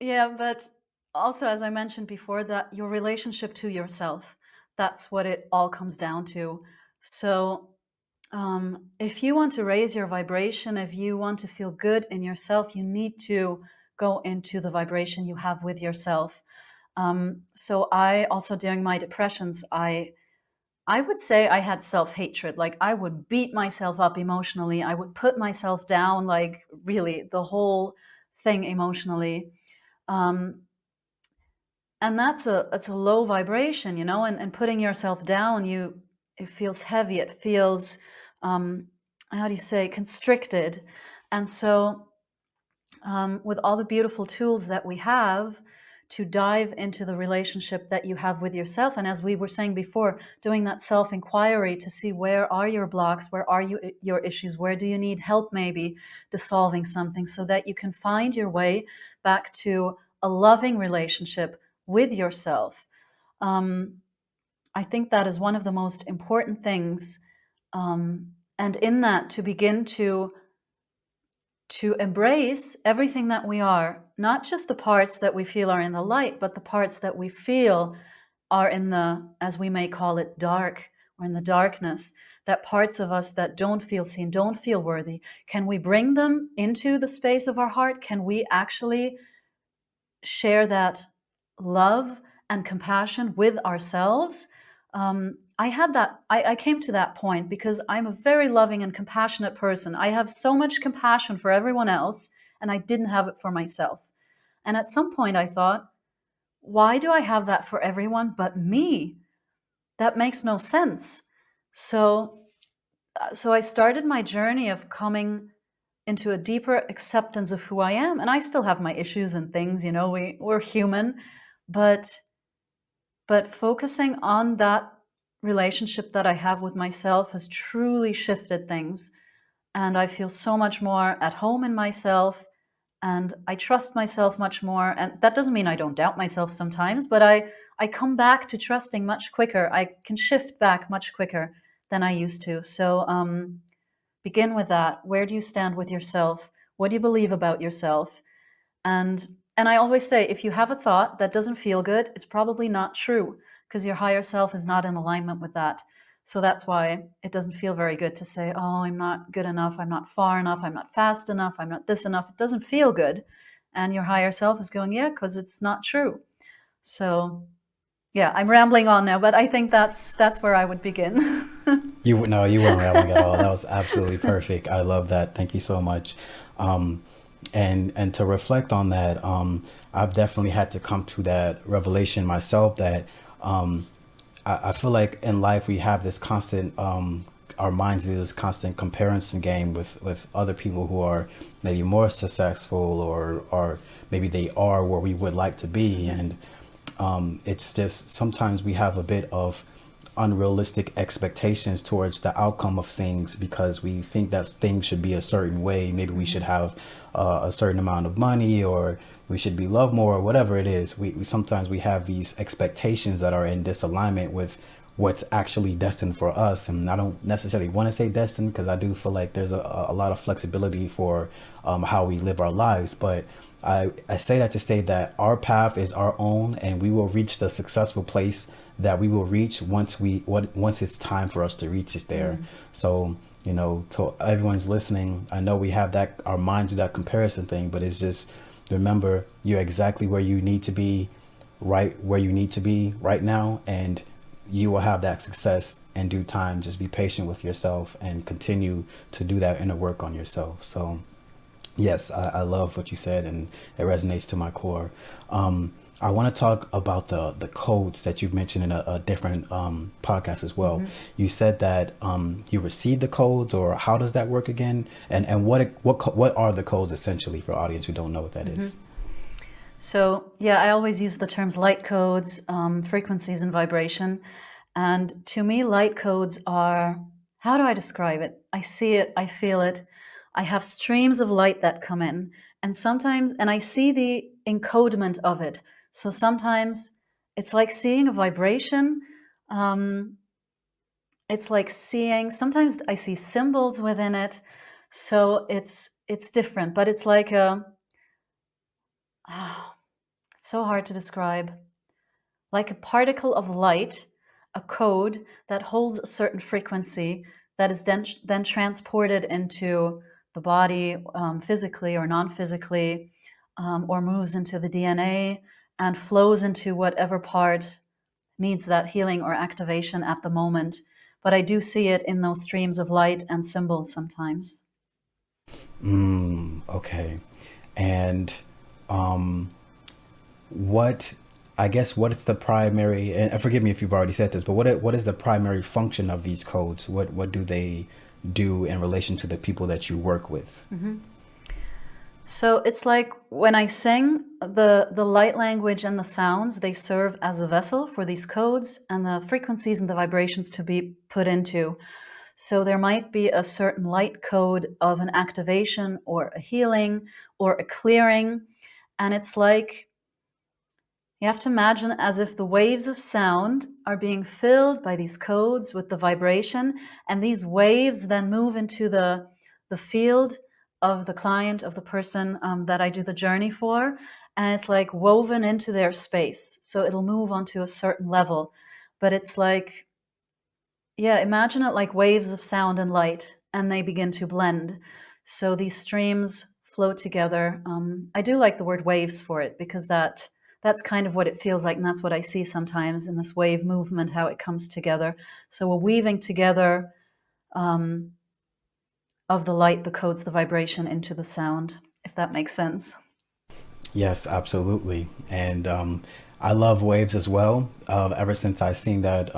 Yeah, but also, as I mentioned before, that your relationship to yourself, that's what it all comes down to. So, if you want to raise your vibration, if you want to feel good in yourself, you need to go into the vibration you have with yourself. So, I also, during my depressions, I would say I had self-hatred. Like, I would beat myself up emotionally. I would put myself down, like, really, the whole thing emotionally. Um, and that's a low vibration, and putting yourself down, it feels heavy, it feels, um how do you say, constricted. And so, with all the beautiful tools that we have to dive into the relationship that you have with yourself, and as we were saying before, doing that self inquiry to see where are your blocks, where are your issues, where do you need help, maybe dissolving something, so that you can find your way back to a loving relationship with yourself. um, I think that is one of the most important things, and in that, to begin to embrace everything that we are, not just the parts that we feel are in the light, but the parts that we feel are in the, as we may call it, dark, or in the darkness, that parts of us that don't feel seen, don't feel worthy. Can we bring them into the space of our heart? Can we actually share that love and compassion with ourselves? I had that, I came to that point because I'm a very loving and compassionate person. I have so much compassion for everyone else, and I didn't have it for myself. And at some point, I thought, why do I have that for everyone but me? That makes no sense. So so I started my journey of coming into a deeper acceptance of who I am, and I still have my issues and things. We're human, but focusing on that relationship that I have with myself has truly shifted things, and I feel so much more at home in myself, and I trust myself much more. And that doesn't mean I don't doubt myself sometimes, but I come back to trusting much quicker. I can shift back much quicker than I used to. So begin with that. Where do you stand with yourself? What do you believe about yourself? And I always say, if you have a thought that doesn't feel good, it's probably not true, because your higher self is not in alignment with that. So that's why it doesn't feel very good to say, oh, I'm not good enough, I'm not far enough, I'm not fast enough, I'm not this enough. It doesn't feel good. And your higher self is going, yeah, because it's not true. So yeah, I'm rambling on now, but I think that's where I would begin. You no, you weren't rambling at all. That was absolutely perfect. I love that. Thank you so much. Um, and to reflect on that, I've definitely had to come to that revelation myself that I feel like in life we have this constant our minds do this constant comparison game with other people who are maybe more successful or maybe they are where we would like to be. And it's just sometimes we have a bit of unrealistic expectations towards the outcome of things because we think that things should be a certain way. Maybe we should have a certain amount of money, or we should be loved more, or whatever it is. We sometimes we have these expectations that are in disalignment with what's actually destined for us. And I don't necessarily want to say destined, because I do feel like there's a lot of flexibility for how we live our lives. But I say that to say that our path is our own, and we will reach the successful place that we will reach once it's time for us to reach it there. So, to everyone's listening, I know we have that, our minds do that comparison thing, but it's just, remember, you're exactly where you need to be, right where you need to be right now, and you will have that success in due time. Just be patient with yourself and continue to do that inner work on yourself. So yes, I love what you said, and it resonates to my core. I want to talk about the codes that you've mentioned in a different podcast as well. You said that you received the codes, or how does that work again? And what are the codes essentially for audience who don't know what that is? So yeah, I always use the terms light codes, frequencies, and vibration. And to me, light codes are, how do I describe it? I see it, I feel it. I have streams of light that come in, and I see the encodement of it. So sometimes it's like seeing a vibration. Um, it's like sometimes I see symbols within it. So it's different, but it's like it's so hard to describe. Like a particle of light, a code that holds a certain frequency that is then transported into the body, physically or non-physically, or moves into the DNA and flows into whatever part needs that healing or activation at the moment. But I do see it in those streams of light and symbols sometimes. Okay. And what I guess what is the primary, and forgive me if you've already said this, but what is the primary function of these codes? What do they do in relation to the people that you work with? So it's like when I sing, the light language and the sounds, they serve as a vessel for these codes and the frequencies and the vibrations to be put into. So there might be a certain light code of an activation or a healing or a clearing. And it's like, you have to imagine as if the waves of sound are being filled by these codes with the vibration, and these waves then move into the field of the client, of the person that I do the journey for, and it's like woven into their space. So it'll move onto a certain level, but it's like, yeah, imagine it like waves of sound and light, and they begin to blend. So these streams flow together. I do like the word waves for it, because that's kind of what it feels like, and that's what I see sometimes in this wave movement, how it comes together. So we're weaving together of the light, the codes, the vibration into the sound, if that makes sense. Yes, absolutely. And I love waves as well. Ever since I seen that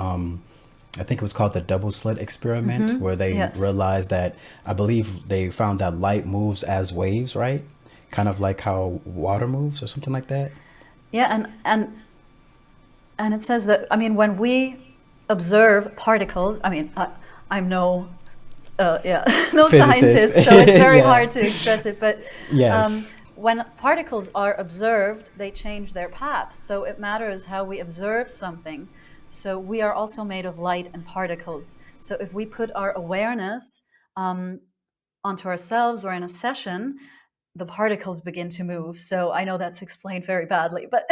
I think it was called the double slit experiment, where they Yes. realized that, I believe they found that light moves as waves, right? Kind of like how water moves or something like that. Yeah, and it says that, I mean, when we observe particles, I mean, I'm no yeah, no Physicist. scientist, so it's very Yeah. hard to express it. But Yes. when particles are observed, they change their path. So it matters how we observe something. So we are also made of light and particles. So if we put our awareness um, onto ourselves or in a session, the particles begin to move. So I know that's explained very badly, but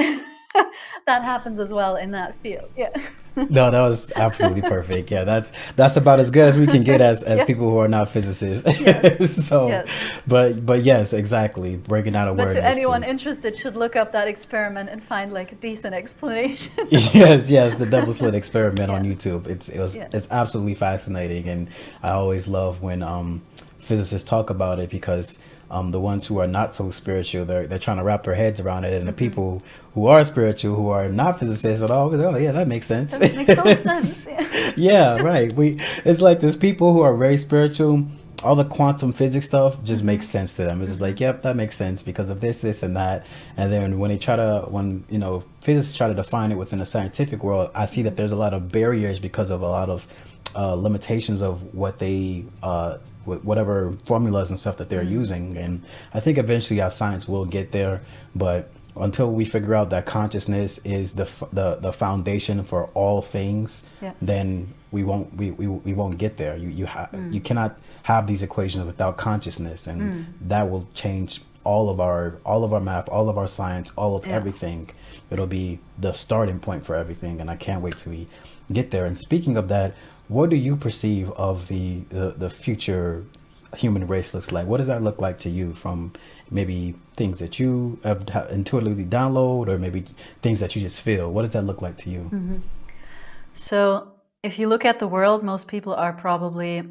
that happens as well in that field. Yeah. No, that was absolutely perfect. Yeah, that's about as good as we can get as Yeah. people who are not physicists. Yes. So, Yes. but yes, exactly. Breaking down But to awareness anyone and interested, should look up that experiment and find like a decent explanation. yes, the double slit experiment on Yeah. YouTube. Yeah. It's absolutely fascinating, and I always love when physicists talk about it because the ones who are not so spiritual, they're trying to wrap their heads around it, and the people who are spiritual, who are not physicists at all, oh yeah, that makes sense. That makes total sense. Yeah. Yeah, right. It's like there's people who are very spiritual. All the quantum physics stuff just makes sense to them. It's just like, yep, that makes sense because of this, and that. And then when physicists try to define it within the scientific world, I see that there's a lot of barriers because of a lot of limitations of what they whatever formulas and stuff that they're using. And I think eventually our science will get there, but until we figure out that consciousness is the foundation for all things, Yes. then we won't get there. You cannot have these equations without consciousness, and that will change all of our math, all of our science, all of Yeah. everything. It'll be the starting point for everything, and I can't wait till we get there. And speaking of that, what do you perceive of the future human race looks like? What does that look like to you, from maybe things that you have intuitively download, or maybe things that you just feel? What does that look like to you? So if you look at the world, most people are probably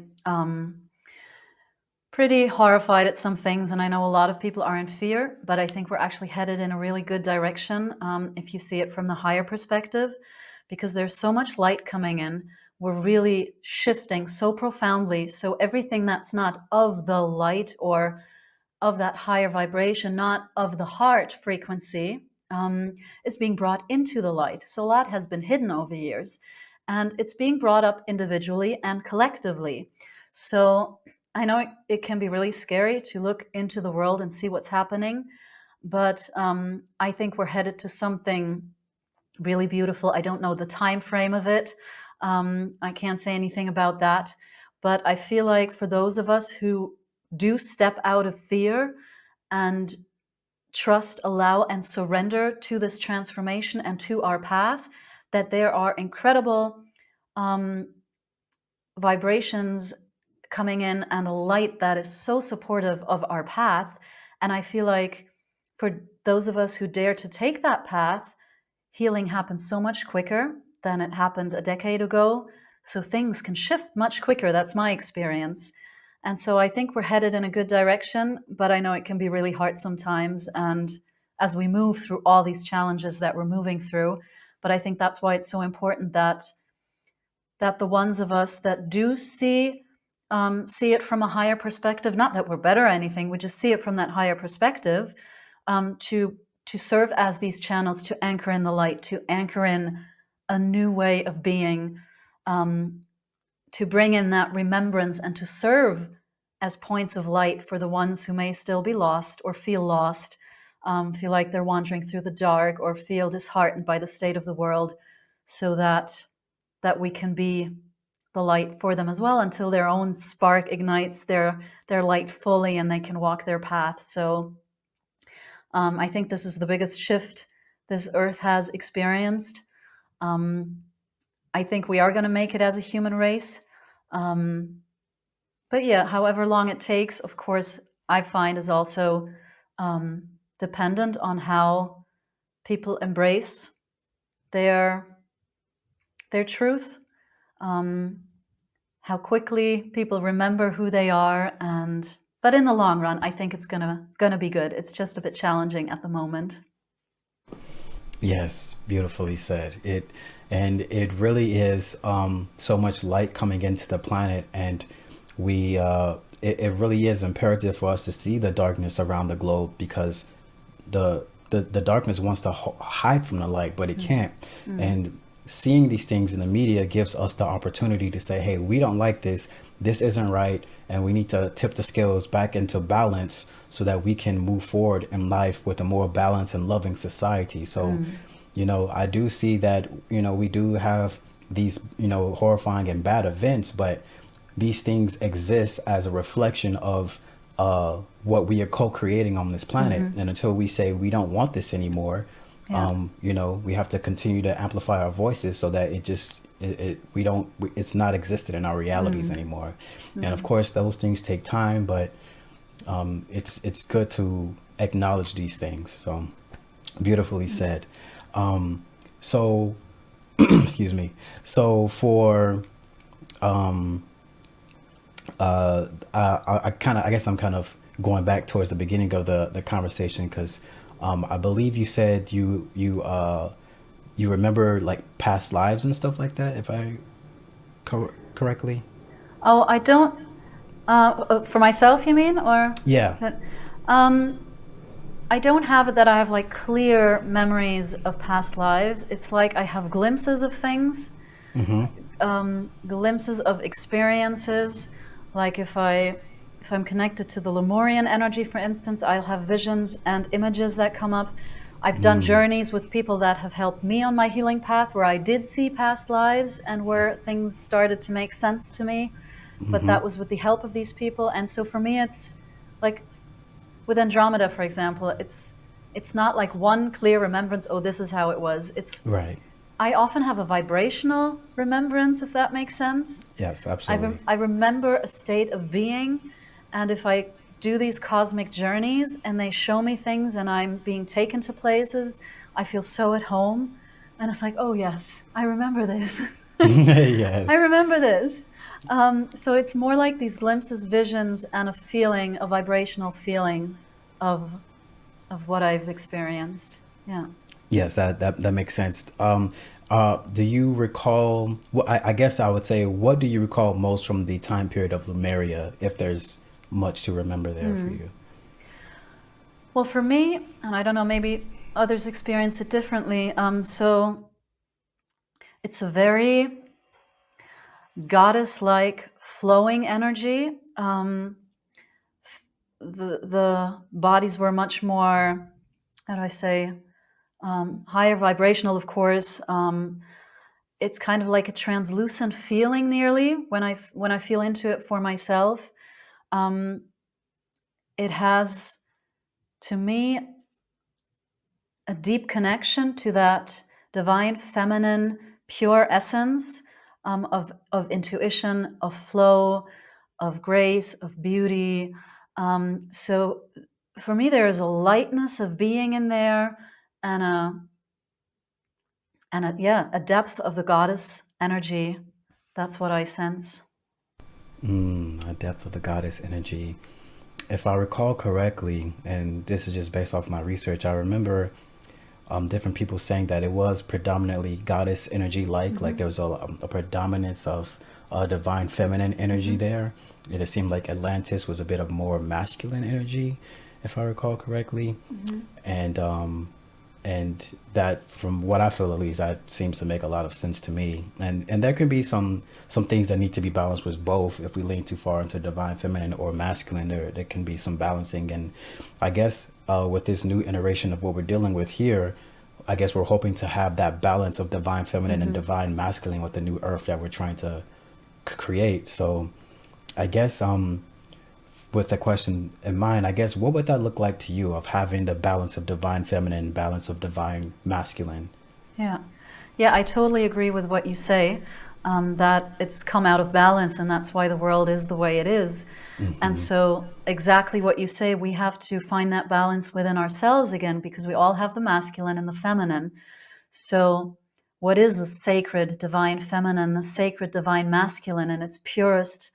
pretty horrified at some things, and I know a lot of people are in fear, but I think we're actually headed in a really good direction if you see it from the higher perspective, because there's so much light coming in. We're really shifting so profoundly. So everything that's not of the light or of that higher vibration, not of the heart frequency, is being brought into the light. So a lot has been hidden over years, and it's being brought up individually and collectively. So I know it can be really scary to look into the world and see what's happening, but I think we're headed to something really beautiful. I don't know the time frame of it. I can't say anything about that, but I feel like for those of us who do step out of fear and trust, allow, and surrender to this transformation and to our path, that there are incredible um, vibrations coming in and a light that is so supportive of our path. And I feel like for those of us who dare to take that path, healing happens so much quicker than it happened a decade ago. So things can shift much quicker. That's my experience. And so I think we're headed in a good direction, but I know it can be really hard sometimes. And as we move through all these challenges that we're moving through, but I think that's why it's so important that the ones of us that do see it from a higher perspective, not that we're better or anything, we just see it from that higher perspective, to serve as these channels to anchor in the light, to anchor in a new way of being, to bring in that remembrance and to serve as points of light for the ones who may still be lost or feel lost, feel like they're wandering through the dark, or feel disheartened by the state of the world, so that we can be the light for them as well, until their own spark ignites their light fully and they can walk their path. So I think this is the biggest shift this earth has experienced. I think we are going to make it as a human race. But yeah, however long it takes, of course, I find is also dependent on how people embrace their truth, how quickly people remember who they are, but in the long run, I think it's gonna be good. It's just a bit challenging at the moment. Yes, beautifully said. And it really is so much light coming into the planet, and it really is imperative for us to see the darkness around the globe, because the darkness wants to hide from the light, but it can't. And seeing these things in the media gives us the opportunity to say, hey, we don't like this. This isn't right. And we need to tip the scales back into balance so that we can move forward in life with a more balanced and loving society. So, I do see that, we do have these, horrifying and bad events, but these things exist as a reflection of what we are co-creating on this planet. And until we say we don't want this anymore, Yeah. we have to continue to amplify our voices so that it's not existed in our realities anymore. And of course, those things take time, but it's good to acknowledge these things. So beautifully said. So excuse me. So for I guess I'm kind of going back towards the beginning of the conversation, because I believe you said you remember like past lives and stuff like that, if I correctly. Oh, I don't. For myself, you mean, or Yeah. that? Um, I don't have it that I have like clear memories of past lives. It's like I have glimpses of things, glimpses of experiences. Like if I'm connected to the Lemurian energy, for instance, I'll have visions and images that come up. I've done journeys with people that have helped me on my healing path where I did see past lives and where things started to make sense to me. But that was with the help of these people. And so for me, it's like with Andromeda, for example, it's not like one clear remembrance, oh, this is how it was. Right. I often have a vibrational remembrance, if that makes sense. Yes, absolutely. I remember a state of being, and if I do these cosmic journeys and they show me things and I'm being taken to places, I feel so at home. And it's like, oh, yes, I remember this. I Yes. remember this. So it's more like these glimpses, visions, and a feeling, a vibrational feeling of what I've experienced. Yeah. Yes, that makes sense. Do you recall? Well, I guess I would say, what do you recall most from the time period of Lemuria, if there's much to remember there for you? Well, for me, and I don't know, maybe others experience it differently. So it's a very goddess-like flowing energy. The bodies were much more, how do I say, higher vibrational, of course. It's kind of like a translucent feeling, nearly when I feel into it for myself. Um, it has, to me, a deep connection to that divine feminine pure essence, of intuition, of flow, of grace, of beauty. So for me, there is a lightness of being in there, and a depth of the goddess energy. That's what I sense. A depth of the goddess energy. If I recall correctly, and this is just based off my research, I remember different people saying that it was predominantly goddess energy, like there was a predominance of divine feminine energy there. It seemed like Atlantis was a bit of more masculine energy, if I recall correctly. And and that, from what I feel at least, that seems to make a lot of sense to me. And there can be some things that need to be balanced with both. If we lean too far into divine feminine or masculine, there can be some balancing. And I guess with this new iteration of what we're dealing with here, I guess we're hoping to have that balance of divine feminine and divine masculine with the new earth that we're trying to create. So I guess with the question in mind, I guess, what would that look like to you, of having the balance of divine feminine, balance of divine masculine? Yeah. Yeah, I totally agree with what you say, that it's come out of balance, and that's why the world is the way it is. And so, exactly what you say, we have to find that balance within ourselves again, because we all have the masculine and the feminine. So, what is the sacred divine feminine, the sacred divine masculine in its purest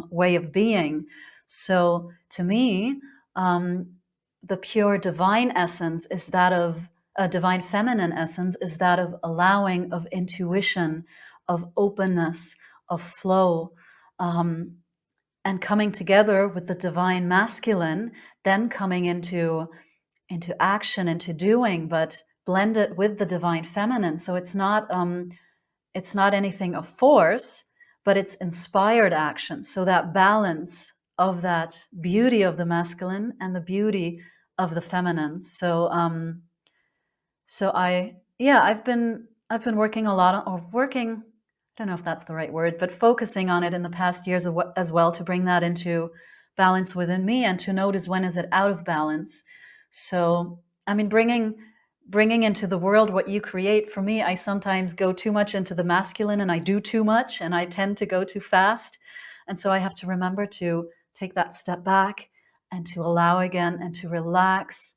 way of being? So, to me, the pure divine essence is that of a divine feminine essence is that of allowing, of intuition, of openness, of flow, and coming together with the divine masculine, then coming into action, into doing, but blend it with the divine feminine. So it's not anything of force, but it's inspired action. So that balance of that beauty of the masculine and the beauty of the feminine. So I've been working a lot on, or working, I don't know if that's the right word, but focusing on it in the past years as well, to bring that into balance within me and to notice when is it out of balance. So, I mean, bringing into the world what you create, for me, I sometimes go too much into the masculine and I do too much and I tend to go too fast. And so I have to remember to take that step back and to allow again and to relax,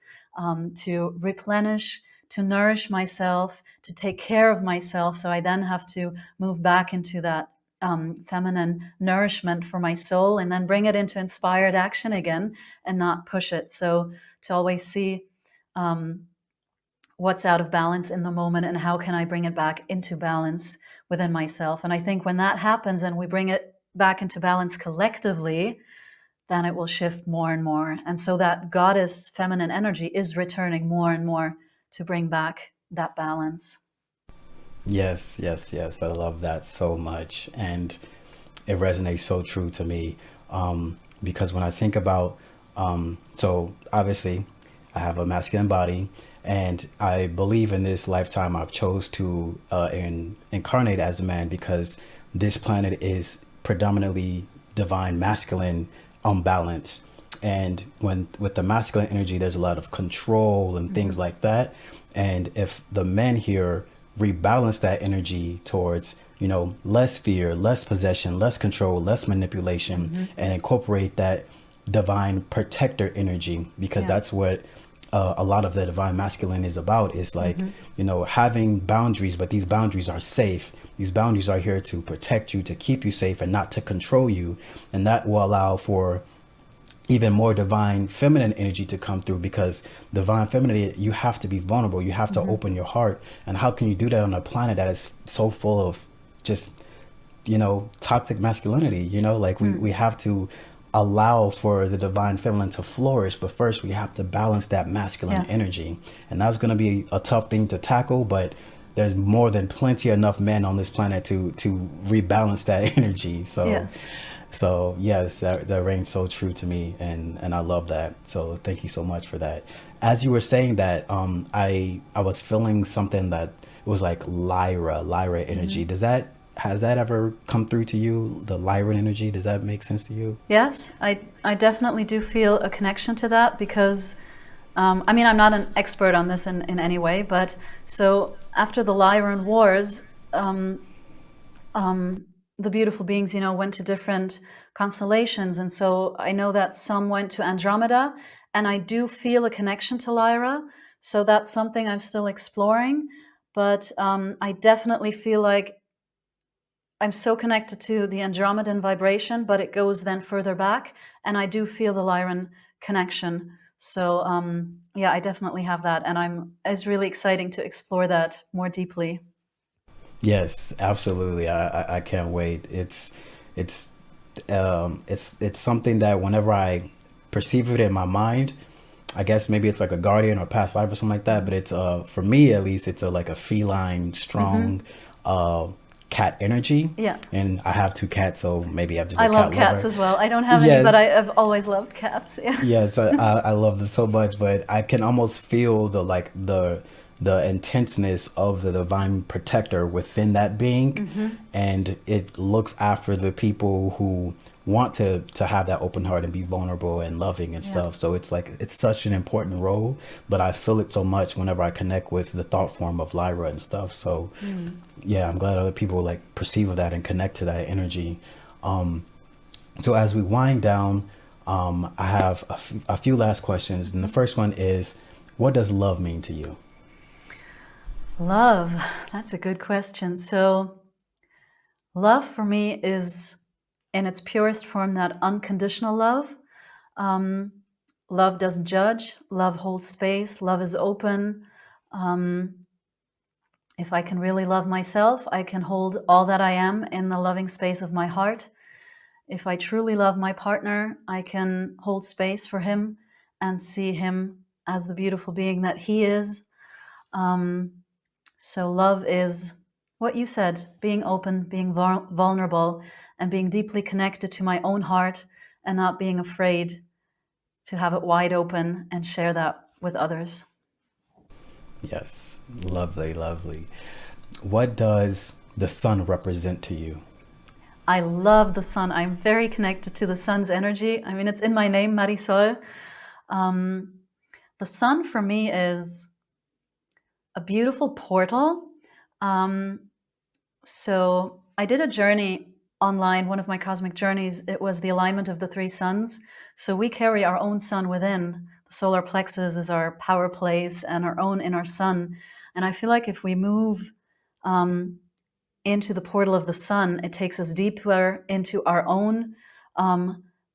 to replenish, to nourish myself, to take care of myself. So I then have to move back into that feminine nourishment for my soul and then bring it into inspired action again and not push it. So to always see what's out of balance in the moment and how can I bring it back into balance within myself. And I think when that happens and we bring it back into balance collectively, then it will shift more and more. And so that goddess feminine energy is returning more and more to bring back that balance. Yes, yes, yes. I love that so much. And it resonates so true to me. Because when I think about, so obviously I have a masculine body, and I believe in this lifetime I've chose to incarnate as a man because this planet is predominantly divine masculine unbalance. And when with the masculine energy, there's a lot of control and things like that. And if the men here rebalance that energy towards, you know, less fear, less possession, less control, less manipulation, and incorporate that divine protector energy, because that's what a lot of the divine masculine is about. Is like, you know, having boundaries, but these boundaries are safe. These boundaries are here to protect you, to keep you safe, and not to control you. And that will allow for even more divine feminine energy to come through, because divine femininity, you have to be vulnerable, you have to open your heart. And how can you do that on a planet that is so full of just, you know, toxic masculinity? You know, like we have to allow for the divine feminine to flourish, but first we have to balance that masculine energy. And that's going to be a tough thing to tackle, but there's more than plenty enough men on this planet to rebalance that energy. So so yes, that rings so true to me, and I love that. So thank you so much for that. As you were saying that, I was feeling something that it was like Lyra energy. Has that ever come through to you? The Lyra energy, does that make sense to you? Yes, I definitely do feel a connection to that because, I mean, I'm not an expert on this in any way, but so after the Lyran Wars, the beautiful beings, you know, went to different constellations. And so I know that some went to Andromeda, and I do feel a connection to Lyra. So that's something I'm still exploring. But I definitely feel like I'm so connected to the Andromedan vibration, but it goes then further back. And I do feel the Lyran connection. So yeah, I definitely have that. And it's really exciting to explore that more deeply. Yes, absolutely. I can't wait. It's it's something that whenever I perceive it in my mind, I guess maybe it's like a guardian or past life or something like that. But it's for me at least, it's like a feline, strong cat energy. Yeah. And I have two cats, so maybe I'm just a I cat love cats lover. as well. I don't have any, but I've always loved cats. Yeah. Yes, I love them so much, but I can almost feel the intenseness of the divine protector within that being, and it looks after the people who want to have that open heart and be vulnerable and loving and stuff. So it's like it's such an important role, but I feel it so much whenever I connect with the thought form of Lyra and stuff. So yeah, I'm glad other people like perceive that and connect to that energy. So as we wind down, I have a few last questions, and the first one is, what does love mean to you? Love, that's a good question. So love for me is in its purest form that unconditional love. Love doesn't judge. Love holds space. Love is open. If I can really love myself, I can hold all that I am in the loving space of my heart. If I truly love my partner, I can hold space for him and see him as the beautiful being that he is. So love is what you said, being open, being vulnerable, and being deeply connected to my own heart and not being afraid to have it wide open and share that with others. Yes, lovely, lovely. What does the sun represent to you? I love the sun. I'm very connected to the sun's energy. I mean, it's in my name, Marysol. The sun for me is a beautiful portal. So I did a journey online, one of my cosmic journeys. It was the alignment of the three suns. So we carry our own sun within. The solar plexus is our power place and our own inner sun. And I feel like if we move into the portal of the sun, it takes us deeper into our own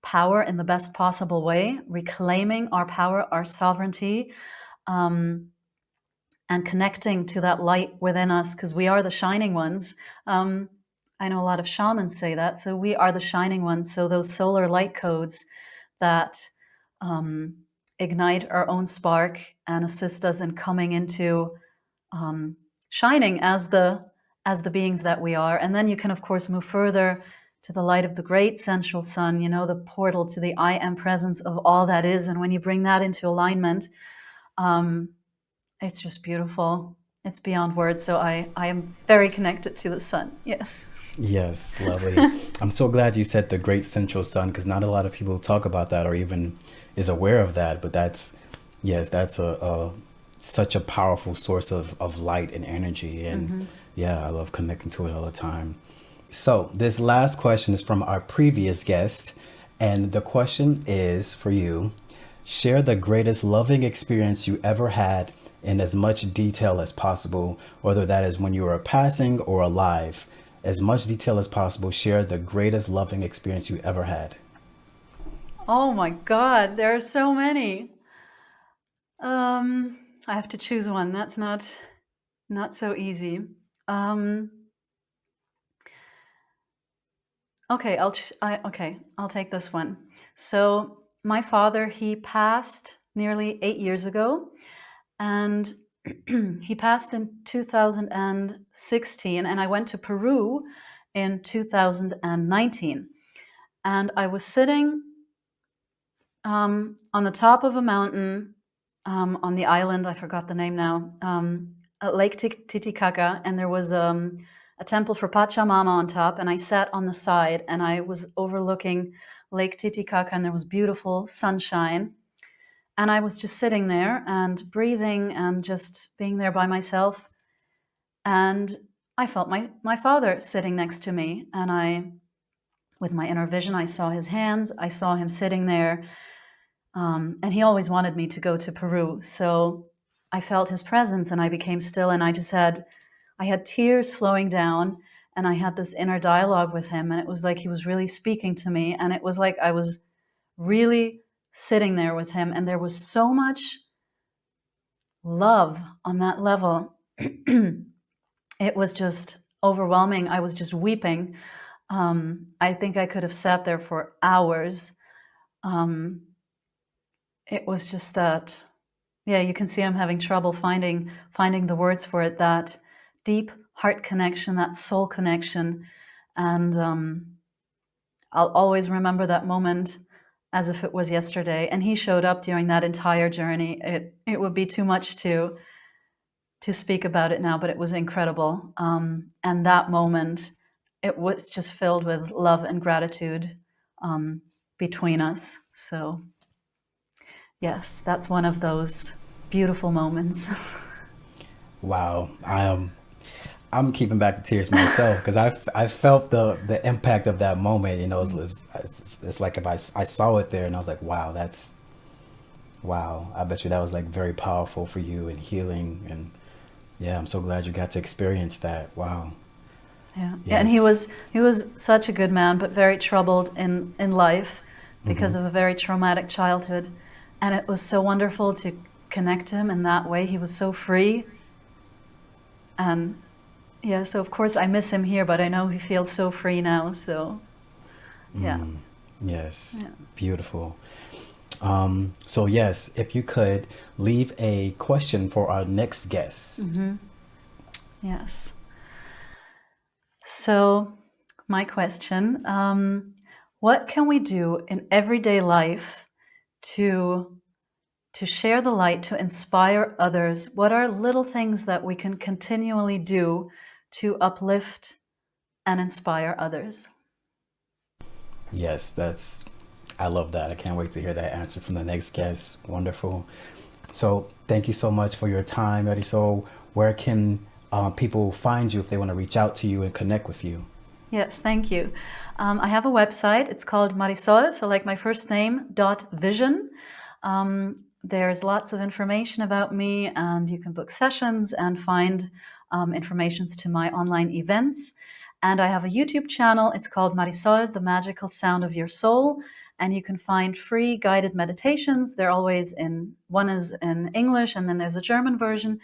power in the best possible way, reclaiming our power, our sovereignty, and connecting to that light within us, because we are the shining ones. I know a lot of shamans say that. So we are the shining ones. So those solar light codes that ignite our own spark and assist us in coming into shining as the beings that we are. And then you can, of course, move further to the light of the great central sun, you know, the portal to the I am presence of all that is. And when you bring that into alignment, it's just beautiful. It's beyond words. So I am very connected to the sun. Yes. Yes, lovely. I'm so glad you said the great central sun, because not a lot of people talk about that or even is aware of that. But that's, yes, that's a such a powerful source of light and energy. And yeah, I love connecting to it all the time. So this last question is from our previous guest. And the question is for you: share the greatest loving experience you ever had in as much detail as possible, whether that is when you were passing or alive. As much detail as possible, share the greatest loving experience you ever had. Oh my God, there are so many. I have to choose one. That's not so easy. Okay, I'll take this one. So my father, he passed nearly 8 years ago, and he passed in 2016, and I went to Peru in 2019. And I was sitting on the top of a mountain on the island, I forgot the name now, at Lake Titicaca, and there was a temple for Pachamama on top, and I sat on the side, and I was overlooking Lake Titicaca, and there was beautiful sunshine. And I was just sitting there and breathing and just being there by myself. And I felt my father sitting next to me. And with my inner vision, I saw his hands. I saw him sitting there. And he always wanted me to go to Peru. So I felt his presence and I became still. And I had tears flowing down. And I had this inner dialogue with him. And it was like he was really speaking to me. And it was like I was really sitting there with him, and there was so much love on that level. It was just overwhelming. I was just weeping. I think I could have sat there for hours. It was just that, yeah, you can see I'm having trouble finding the words for it, that deep heart connection, that soul connection. And I'll always remember that moment as if it was yesterday. And he showed up during that entire journey. It would be too much to speak about it now, but it was incredible. And that moment, it was just filled with love and gratitude between us. So yes, that's one of those beautiful moments. Wow, I'm keeping back the tears myself because I felt the impact of that moment. You know, it's like if I saw it there and I was like, wow. I bet you that was like very powerful for you and healing. And yeah, I'm so glad you got to experience that. Wow. Yeah, Yes. yeah, and he was such a good man, but very troubled in life because of a very traumatic childhood. And it was so wonderful to connect to him in that way. He was so free. And yeah, so of course I miss him here, but I know he feels so free now. So yeah. Yes, Yeah. beautiful. So yes, if you could leave a question for our next guest. Yes. So my question, what can we do in everyday life to share the light, to inspire others? What are little things that we can continually do to uplift and inspire others? Yes, I love that. I can't wait to hear that answer from the next guest. Wonderful. So thank you so much for your time, Marysol. Where can people find you if they want to reach out to you and connect with you? Yes, thank you. I have a website. It's called Marysol, so like my first name, .vision. There's lots of information about me, and you can book sessions and find information to my online events. And I have a YouTube channel. It's called Marysol, the magical sound of your soul. And you can find free guided meditations. They're always one is in English, and then there's a German version.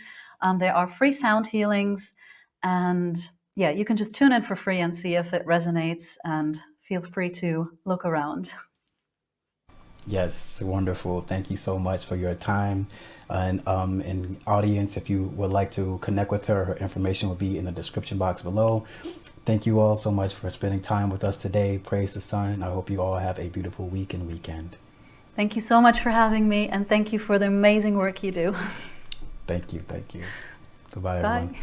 There are free sound healings. And yeah, you can just tune in for free and see if it resonates, and feel free to look around. Yes, wonderful. Thank you so much for your time. And audience, if you would like to connect with her, her information will be in the description box below. Thank you all so much for spending time with us today. Praise the sun. I hope you all have a beautiful week and weekend. Thank you so much for having me, and thank you for the amazing work you do. Thank you. Thank you. Goodbye, Bye. everyone.